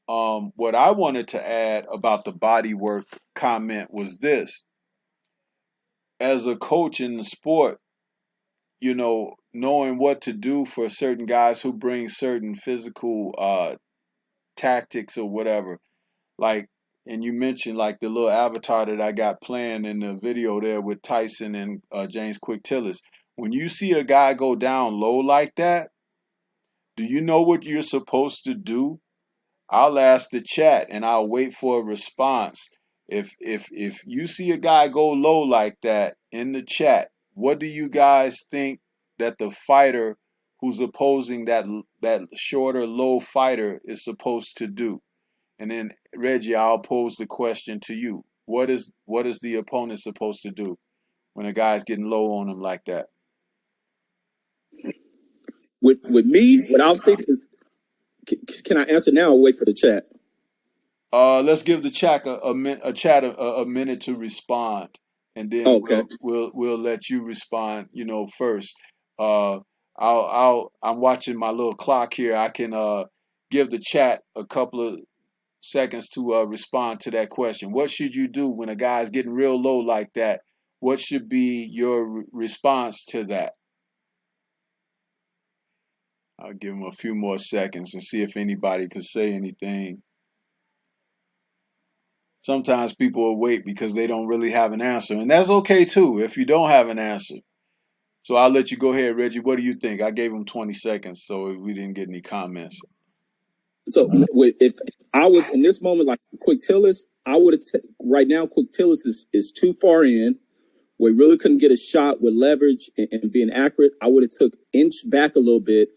What I wanted to add about the body work comment was this. as a coach in the sport, knowing what to do for certain guys who bring certain physical tactics or whatever. Like, and you mentioned like the little avatar that I got playing in the video there with Tyson and James Quick Tillis. When you see a guy go down low like that, do you know what you're supposed to do? I'll ask the chat and I'll wait for a response. If you see a guy go low like that in the chat, what do you guys think that the fighter who's opposing that shorter low fighter is supposed to do? And then Reggie, I'll pose the question to you. What is the opponent supposed to do when a guy's getting low on him like that? With me, what I'll think is, can I answer now or wait for the chat? Let's give the chat a minute to respond, and then Okay. we'll let you respond. First. I'm watching my little clock here. I can give the chat a couple of seconds to respond to that question. What should you do when a guy's getting real low like that? What should be your response to that? I'll give him a few more seconds and see if anybody could say anything. Sometimes people will wait because they don't really have an answer, and that's okay too if you don't have an answer. So I'll let you go ahead, Reggie. What do you think? I gave him 20 seconds, so we didn't get any comments. So if I was in this moment like Quick Tillis, I would have right now. Quick Tillis is too far in. We really couldn't get a shot with leverage and being accurate. I would have took inch back a little bit,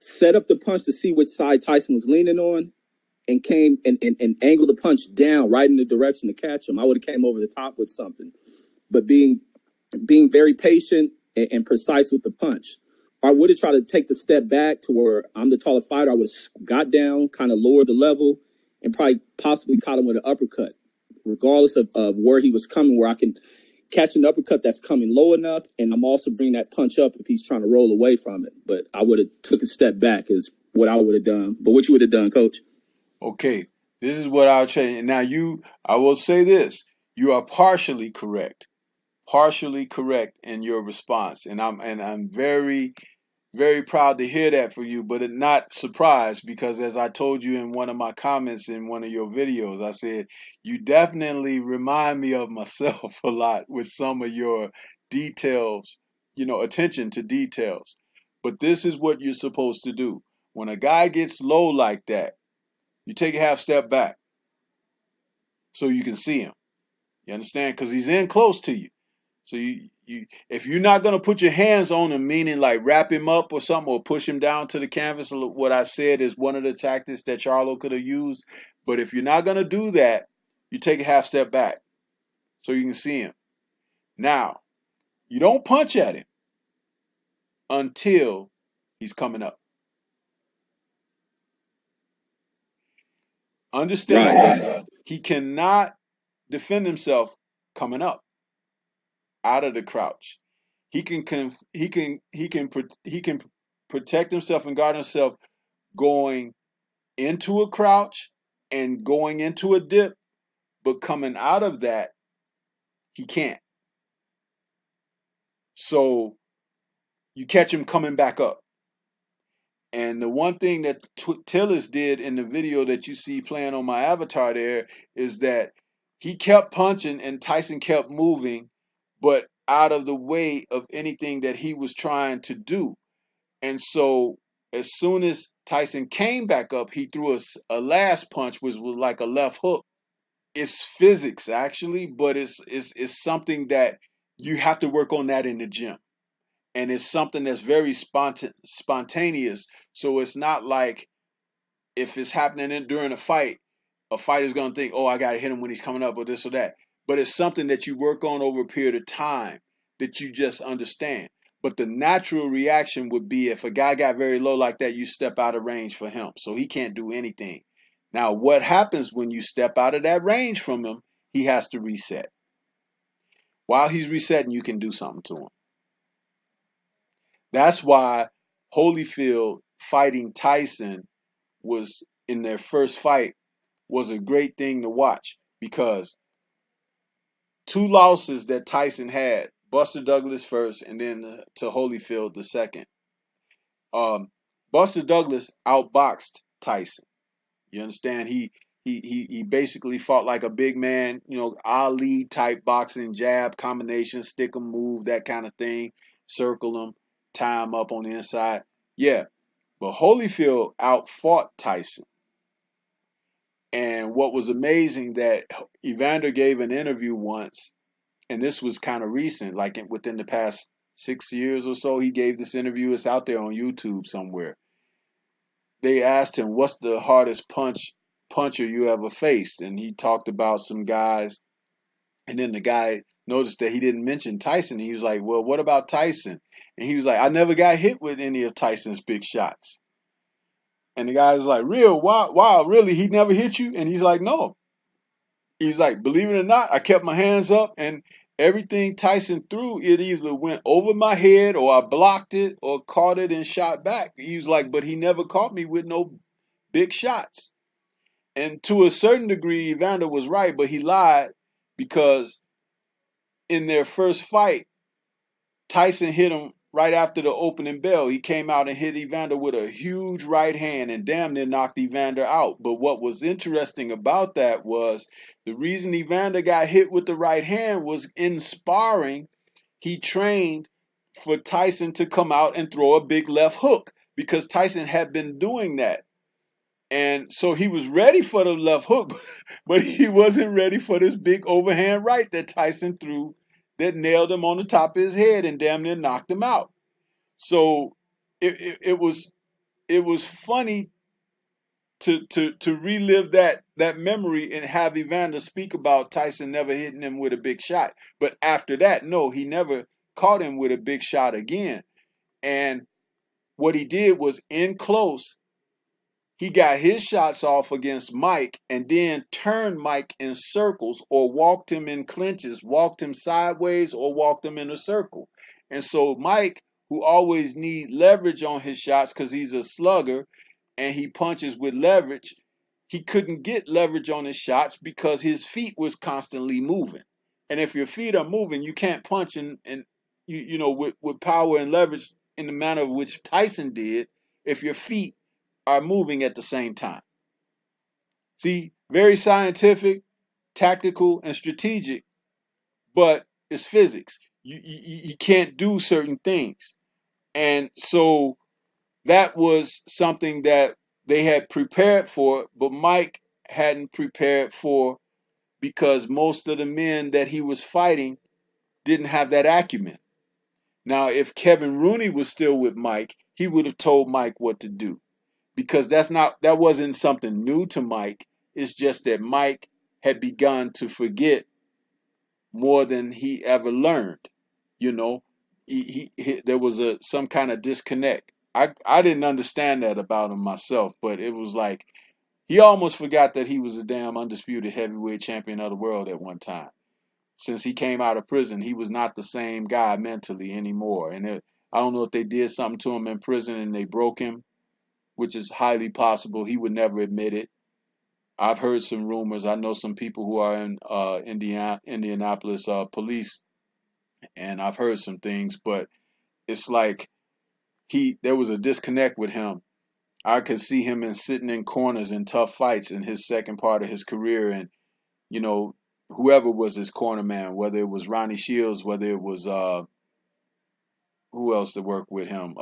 set up the punch to see which side Tyson was leaning on, and came and angled the punch down right in the direction to catch him. I would have came over the top with something. But being very patient and precise with the punch. I would have tried to take the step back to where I'm the taller fighter. I would have got down, kind of lowered the level, and probably possibly caught him with an uppercut, regardless of where he was coming, where I can catch an uppercut that's coming low enough, and I'm also bringing that punch up if he's trying to roll away from it. But I would have took a step back is what I would have done. But what you would have done, Coach? Okay, this is what I'll say. Now I will say this: you are partially correct in your response, and I'm very very proud to hear that for you, but not surprised because as I told you in one of my comments in one of your videos, I said you definitely remind me of myself a lot with some of your details, attention to details. But this is what you're supposed to do. When a guy gets low like that, you take a half step back so you can see him. You understand? Because he's in close to you. So if you're not gonna put your hands on him, meaning like wrap him up or something, or push him down to the canvas, what I said is one of the tactics that CHARLO could have used. But if you're not gonna do that, you take a half step back so you can see him. Now, you don't punch at him until he's coming up. Understand this: he cannot defend himself coming up out of the crouch. He can protect himself and guard himself going into a crouch and going into a dip, but coming out of that, he can't. So you catch him coming back up. And the one thing that Tillis did in the video that you see playing on my avatar there is that he kept punching and Tyson kept moving, but out of the way of anything that he was trying to do. And so as soon as Tyson came back up, he threw a last punch, which was like a left hook. It's physics actually, but it's something that you have to work on that in the gym, and it's something that's very spontaneous. So it's not like if it's happening during a fighter's gonna think, oh, I gotta hit him when he's coming up or this or that. But it's something that you work on over a period of time that you just understand. But the natural reaction would be if a guy got very low like that, you step out of range for him, so he can't do anything. Now, what happens when you step out of that range from him? He has to reset. While he's resetting, you can do something to him. That's why Holyfield fighting Tyson was in their first fight was a great thing to watch because two losses that Tyson had, Buster Douglas first, and then to Holyfield the second. Buster Douglas outboxed Tyson. You understand? He basically fought like a big man, Ali type boxing, jab combination, stick 'em, move, that kind of thing, circle him, tie him up on the inside. Yeah, but Holyfield outfought Tyson. And what was amazing that Evander gave an interview once, and this was kind of recent, like within the past 6 years or so, he gave this interview. It's out there on YouTube somewhere. They asked him, "What's the hardest puncher you ever faced?" And he talked about some guys. And then the guy noticed that he didn't mention Tyson. He was like, "Well, what about Tyson?" And he was like, "I never got hit with any of Tyson's big shots." And the guy was like, "Real? Wow, really? He never hit you?" And he's like, "No." He's like, "Believe it or not, I kept my hands up, and everything Tyson threw, it either went over my head or I blocked it or caught it and shot back." He was like, "But he never caught me with no big shots." And to a certain degree, Evander was right, but he lied, because in their first fight, Tyson hit him right after the opening bell. He came out and hit Evander with a huge right hand and damn near knocked Evander out. But what was interesting about that was the reason Evander got hit with the right hand was in sparring, he trained for Tyson to come out and throw a big left hook, because Tyson had been doing that. And so he was ready for the left hook, but he wasn't ready for this big overhand right that Tyson threw that nailed him on the top of his head and damn near knocked him out. So it was funny to relive that memory and have Evander speak about Tyson never hitting him with a big shot. But after that, no, he never caught him with a big shot again. And what he did was, in close, he got his shots off against Mike and then turned Mike in circles, or walked him in clinches, walked him sideways or walked him in a circle. And so Mike, who always need leverage on his shots because he's a slugger and he punches with leverage, he couldn't get leverage on his shots because his feet was constantly moving. And if your feet are moving, you can't punch and with power and leverage in the manner of which Tyson did if your feet are moving at the same time. See, very scientific, tactical, and strategic, but it's physics. You can't do certain things. And so that was something that they had prepared for, but Mike hadn't prepared for, because most of the men that he was fighting didn't have that acumen. Now, if Kevin Rooney was still with Mike, he would have told Mike what to do, because that wasn't something new to Mike. It's just that Mike had begun to forget more than he ever learned. You know, there was some kind of disconnect. I didn't understand that about him myself, but it was like he almost forgot that he was a damn undisputed heavyweight champion of the world at one time. Since he came out of prison, he was not the same guy mentally anymore. And I don't know if they did something to him in prison and they broke him, which is highly possible. He would never admit it. I've heard some rumors. I know some people who are in Indianapolis police, and I've heard some things, but it's like there was a disconnect with him. I could see him sitting in corners in tough fights in his second part of his career, and you know, whoever was his corner man, whether it was Ronnie Shields, whether it was who else to work with him,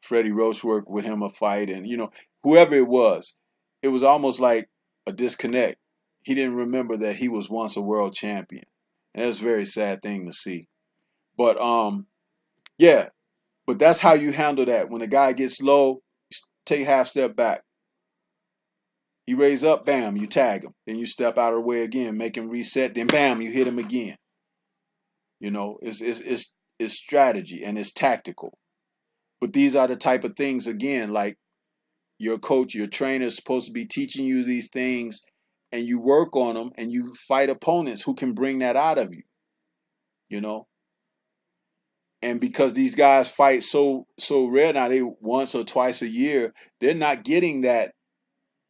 Freddie Roach worked with him a fight, and whoever it was almost like a disconnect. He didn't remember that he was once a world champion, and that's a very sad thing to see. But yeah, but that's how you handle that. When a guy gets low, take a half step back. He raise up, bam, you tag him. Then you step out of the way again, make him reset. Then bam, you hit him again. It's strategy and it's tactical. But these are the type of things, again, like your coach, your trainer is supposed to be teaching you these things, and you work on them and you fight opponents who can bring that out of you. You know, and because these guys fight so rare now, they once or twice a year, they're not getting that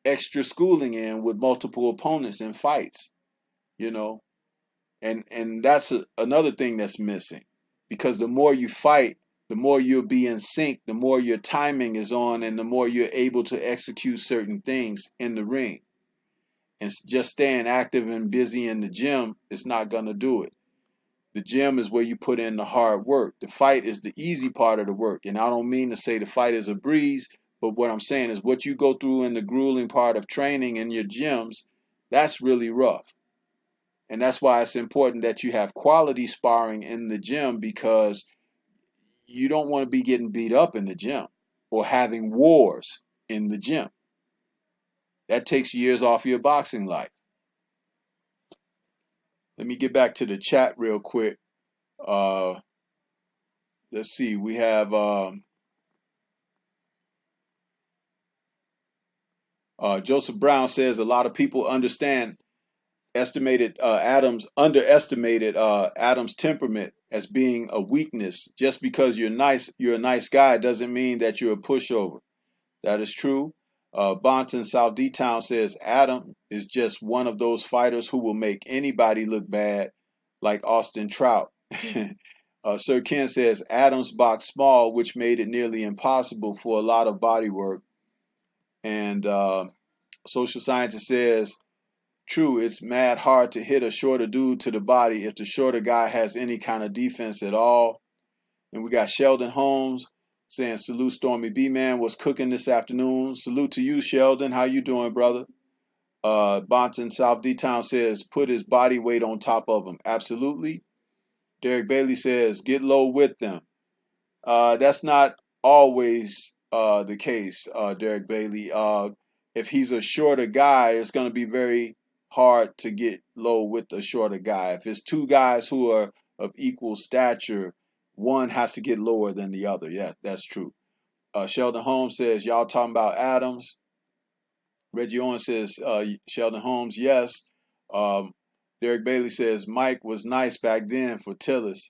extra schooling in with multiple opponents in fights. You know, And that's another thing that's missing, because the more you fight, the more you'll be in sync, the more your timing is on, and the more you're able to execute certain things in the ring. And just staying active and busy in the gym is not going to do it. The gym is where you put in the hard work. The fight is the easy part of the work. And I don't mean to say the fight is a breeze, but what I'm saying is what you go through in the grueling part of training in your gyms, that's really rough. And that's why it's important that you have quality sparring in the gym, because you don't want to be getting beat up in the gym or having wars in the gym. That takes years off your boxing life. Let me get back to the chat real quick. Uh, let's see. We have Joseph Brown says a lot of people underestimated Adam's temperament as being a weakness. Just because you're a nice guy doesn't mean that you're a pushover. That is true. Bonton South D Town says Adam is just one of those fighters who will make anybody look bad, like Austin Trout. Sir Ken says Adams boxed small, which made it nearly impossible for a lot of body work. And Social Scientist says, true, it's mad hard to hit a shorter dude to the body if the shorter guy has any kind of defense at all. And we got Sheldon Holmes saying, salute Stormy B-Man, was cooking this afternoon. Salute to you, Sheldon. How you doing, brother? Bonton South D-Town says, put his body weight on top of him. Absolutely. Derek Bailey says, get low with them. That's not always the case, Derek Bailey. If he's a shorter guy, it's going to be very hard to get low with a shorter guy. If it's two guys who are of equal stature, one has to get lower than the other. Yeah, that's true. Sheldon Holmes says, y'all talking about Adams? Reggie Owens says, Sheldon Holmes, yes. Um, Derek Bailey says, Mike was nice back then for Tillis.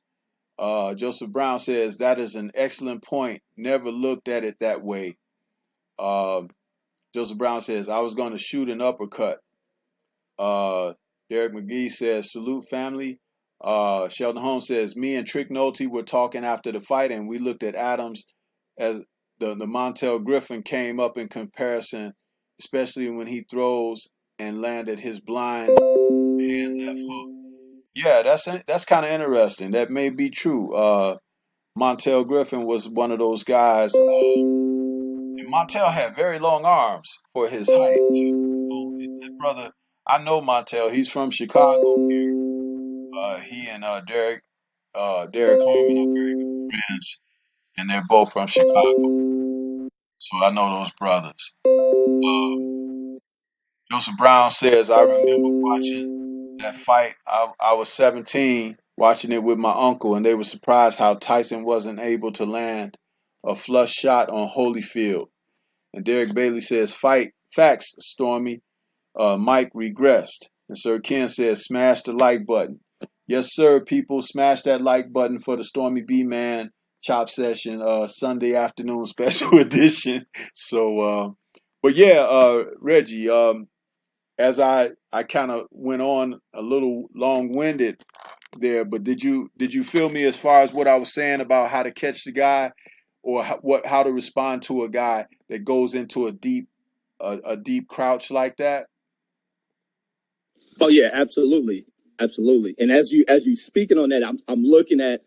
Joseph Brown says, that is an excellent point. Never looked at it that way. Uh, Joseph Brown says, I was going to shoot an uppercut. Derek McGee says, salute family. Sheldon Holmes says, me and Trick Nolte were talking after the fight, and we looked at Adams as the Montel Griffin came up in comparison, especially when he throws and landed his blind hand left hook. Yeah, that's kind of interesting. That may be true. Montel Griffin was one of those guys. And Montel had very long arms for his height, too. That brother, I know Montel. He's from Chicago here. He and Derek Harmon are very good friends, and they're both from Chicago. So I know those brothers. Joseph Brown says, I remember watching that fight. I was 17, watching it with my uncle, and they were surprised how Tyson wasn't able to land a flush shot on Holyfield. And Derek Bailey says, fight facts, Stormy. Mike regressed. And Sir Ken says, smash the like button. Yes, sir, people, smash that like button for the Stormy B-Man chop session, Sunday afternoon special edition. So, but yeah, Reggie, as I kind of went on a little long-winded there, but did you feel me as far as what I was saying about how to catch the guy, or how to respond to a guy that goes into a deep crouch like that? Oh yeah, absolutely, absolutely. And as you speaking on that, I'm looking at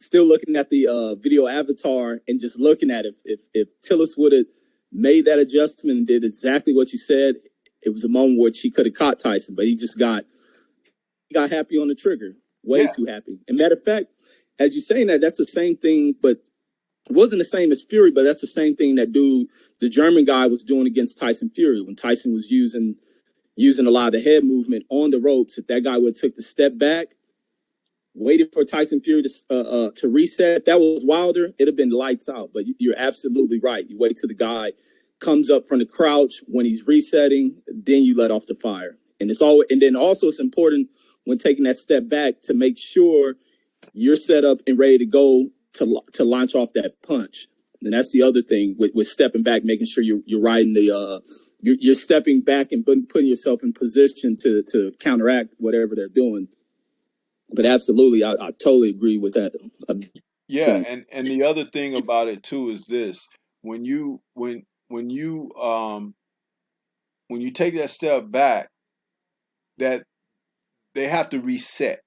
still looking at the video avatar and just looking at it. If Tillis would have made that adjustment and did exactly what you said, it was a moment where she could have caught Tyson, but he just got happy on the trigger, way Yeah. too happy. And matter of fact, as you're saying that, that's the same thing, but it wasn't the same as Fury, but that's the same thing that the German guy was doing against Tyson Fury when Tyson was using a lot of the head movement on the ropes. If that guy would have took the step back, waited for Tyson Fury to reset, if that was Wilder, it'd have been lights out. But you're absolutely right. You wait till the guy comes up from the crouch when he's resetting, then you let off the fire. And then also it's important when taking that step back to make sure you're set up and ready to go to launch off that punch. And that's the other thing with stepping back, making sure you're riding you're stepping back and putting yourself in position to counteract whatever they're doing. But absolutely, I totally agree with that. Yeah, Too. and the other thing about it too is this: when you when you when you take that step back, that they have to reset.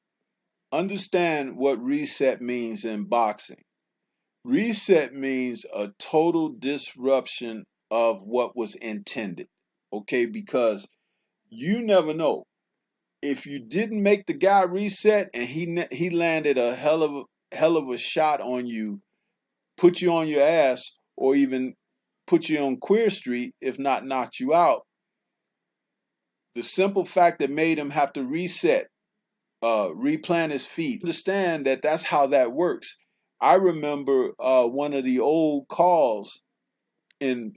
Understand what reset means in boxing. Reset means a total disruption of what was intended. Okay, because you never know if you didn't make the guy reset and he landed a hell of a shot on you, put you on your ass, or even put you on Queer Street, if not knocked you out. The simple fact that made him have to reset, replant his feet. Understand that that's how that works. I remember one of the old calls in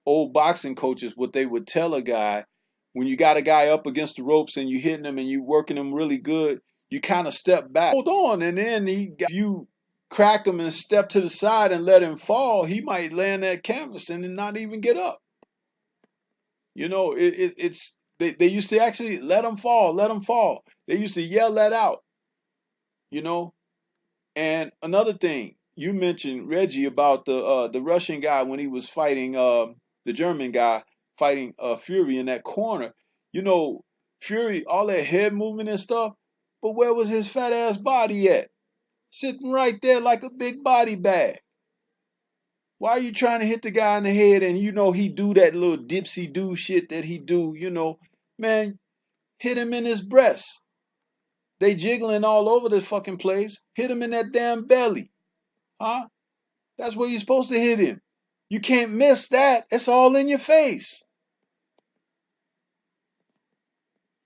old boxing coaches, what they would tell a guy when you got a guy up against the ropes and you hitting him and you working him really good, you kind of step back, hold on, and then if you crack him and step to the side and let him fall, he might land that canvas and then not even get up. You know, it's they used to actually let him fall, let him fall. They used to yell that out. You know, and another thing, you mentioned Reggie about the Russian guy when he was fighting the German guy fighting Fury in that corner. You know, Fury, all that head movement and stuff, but where was his fat ass body at? Sitting right there like a big body bag. Why are you trying to hit the guy in the head and you know he do that little dipsy do shit that he do, you know, man, hit him in his breast. They jiggling all over the fucking place. Hit him in that damn belly. Huh? That's where you're supposed to hit him. You can't miss that. It's all in your face.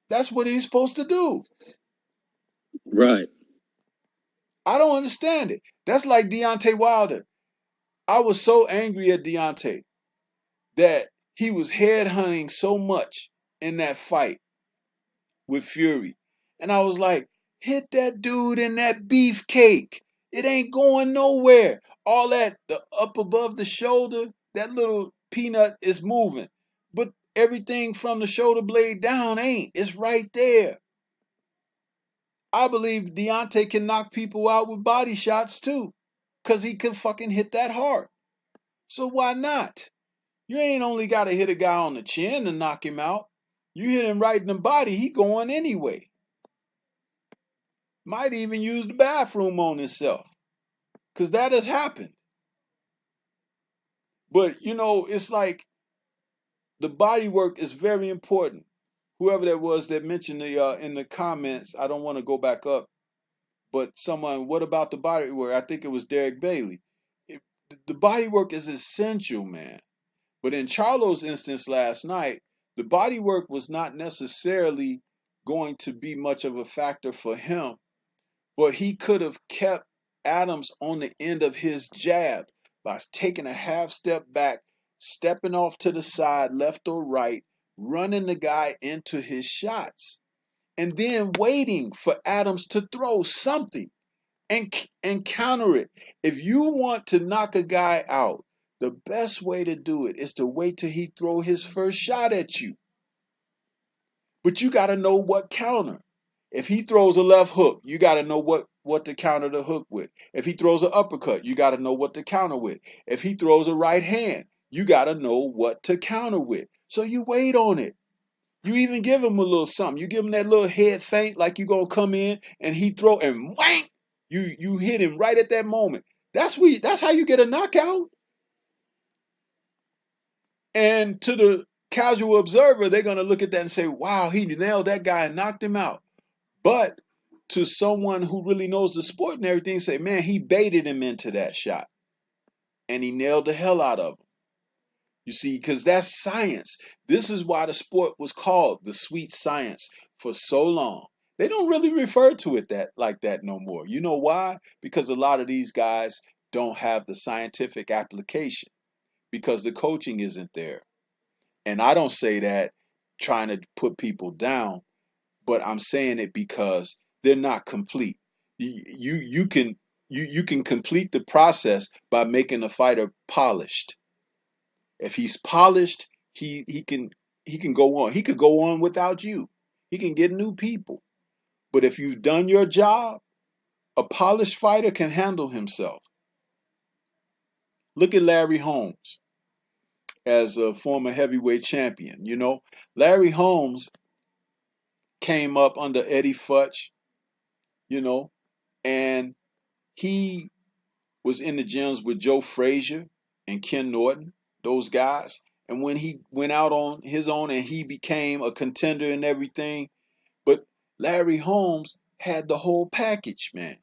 That's what he's supposed to do. Right. I don't understand it. That's like Deontay Wilder. I was so angry at Deontay that he was headhunting so much in that fight with Fury. And I was like, hit that dude in that beefcake. It ain't going nowhere. All that the up above the shoulder, that little peanut is moving. But everything from the shoulder blade down ain't. It's right there. I believe Deontay can knock people out with body shots too. Cause he can fucking hit that hard. So why not? You ain't only gotta hit a guy on the chin to knock him out. You hit him right in the body, he going anyway. Might even use the bathroom on himself. Because that has happened. But, you know, it's like the body work is very important. Whoever that was that mentioned in the comments, I don't want to go back up, but someone, what about the body work? I think it was Derek Bailey. It, the body work is essential, man. But in Charlo's instance last night, the body work was not necessarily going to be much of a factor for him, but he could have kept Adams on the end of his jab by taking a half step back, stepping off to the side, left or right, running the guy into his shots, and then waiting for Adams to throw something and counter it. If you want to knock a guy out, the best way to do it is to wait till he throw his first shot at you. But you got to know what counter. If he throws a left hook, you got to know what to counter the hook with. If he throws an uppercut, you got to know what to counter with. If he throws a right hand, you got to know what to counter with. So you wait on it. You even give him a little something. You give him that little head feint like you gonna come in and he throw and whang, you hit him right at that moment. That's how you get a knockout. And to the casual observer, they're gonna look at that and say, "Wow, he nailed that guy and knocked him out." But to someone who really knows the sport and everything, say, "Man, he baited him into that shot and he nailed the hell out of him." You see, because that's science. This is why the sport was called the sweet science for so long. They don't really refer to it that like that no more. You know why? Because a lot of these guys don't have the scientific application because the coaching isn't there. And I don't say that trying to put people down, but I'm saying it because they're not complete. You can you can complete the process by making a fighter polished. If he's polished, he can go on. He could go on without you. He can get new people. But if you've done your job, a polished fighter can handle himself. Look at Larry Holmes as a former heavyweight champion. Larry Holmes came up under Eddie Futch, you know, and he was in the gyms with Joe Frazier and Ken Norton, those guys. And when he went out on his own and he became a contender and everything, but Larry Holmes had the whole package, man.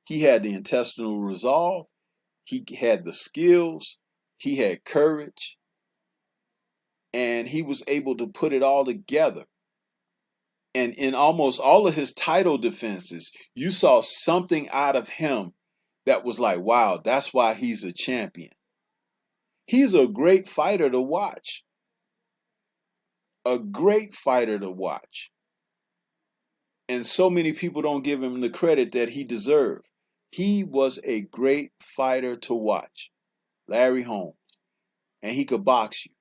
He had the intestinal resolve, he had the skills, he had courage, and he was able to put it all together. And in almost all of his title defenses, you saw something out of him that was like, wow, that's why he's a champion. He's a great fighter to watch. A great fighter to watch. And so many people don't give him the credit that he deserved. He was a great fighter to watch, Larry Holmes. And he could box you.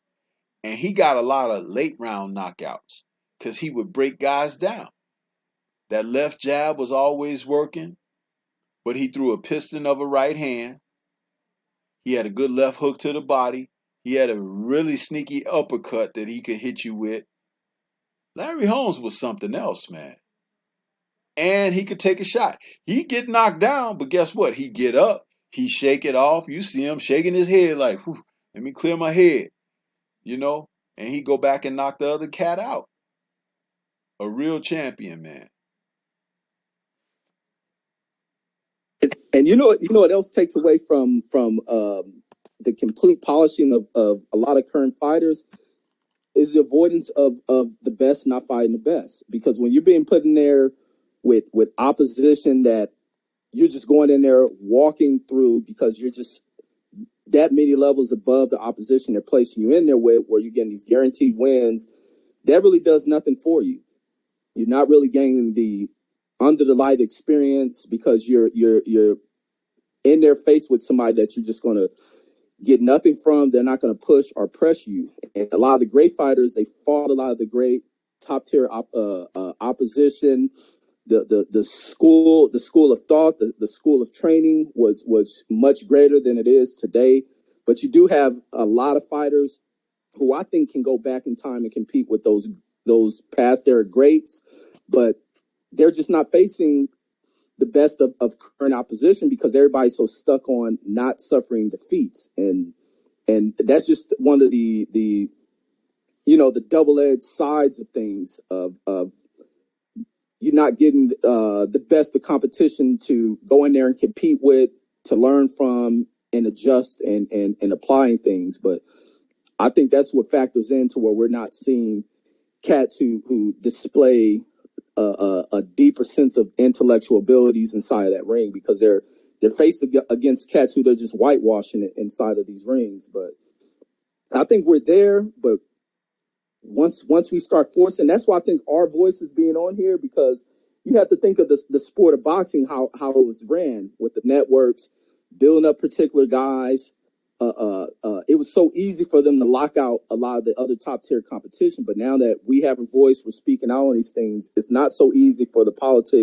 And he got a lot of late round knockouts because he would break guys down. That left jab was always working, but he threw a piston of a right hand. He had a good left hook to the body. He had a really sneaky uppercut that he could hit you with. Larry Holmes was something else, man. And he could take a shot. He'd get knocked down, but guess what? He'd get up. He'd shake it off. You see him shaking his head like, let me clear my head, and he'd go back and knock the other cat out. A real champion, man. And what else takes away from the complete polishing of a lot of current fighters is the avoidance of the best not fighting the best. Because when you're being put in there with opposition that you're just going in there walking through because you're just that many levels above the opposition they're placing you in there with, where you're getting these guaranteed wins, that really does nothing for you. You're not really gaining the under the light experience because you're in their face with somebody that you're just going to get nothing from. They're not going to push or press you. And a lot of the great fighters, they fought a lot of the great top tier opposition. The school of thought, the school of training was much greater than it is today. But you do have a lot of fighters who I think can go back in time and compete with those past era greats, but they're just not facing the best of current opposition because everybody's so stuck on not suffering defeats. And that's just one of the double-edged sides of things of you're not getting the best of competition to go in there and compete with, to learn from and adjust and applying things. But I think that's what factors into where we're not seeing cats who display a deeper sense of intellectual abilities inside of that ring because they're faced against cats who they're just whitewashing it inside of these rings. But I think we're there. But once we start forcing, that's why I think our voice is being on here, because you have to think of the sport of boxing, how it was ran with the networks, building up particular guys. It was so easy for them to lock out a lot of the other top tier competition. But now that we have a voice, we're speaking out on these things, it's not so easy for the politics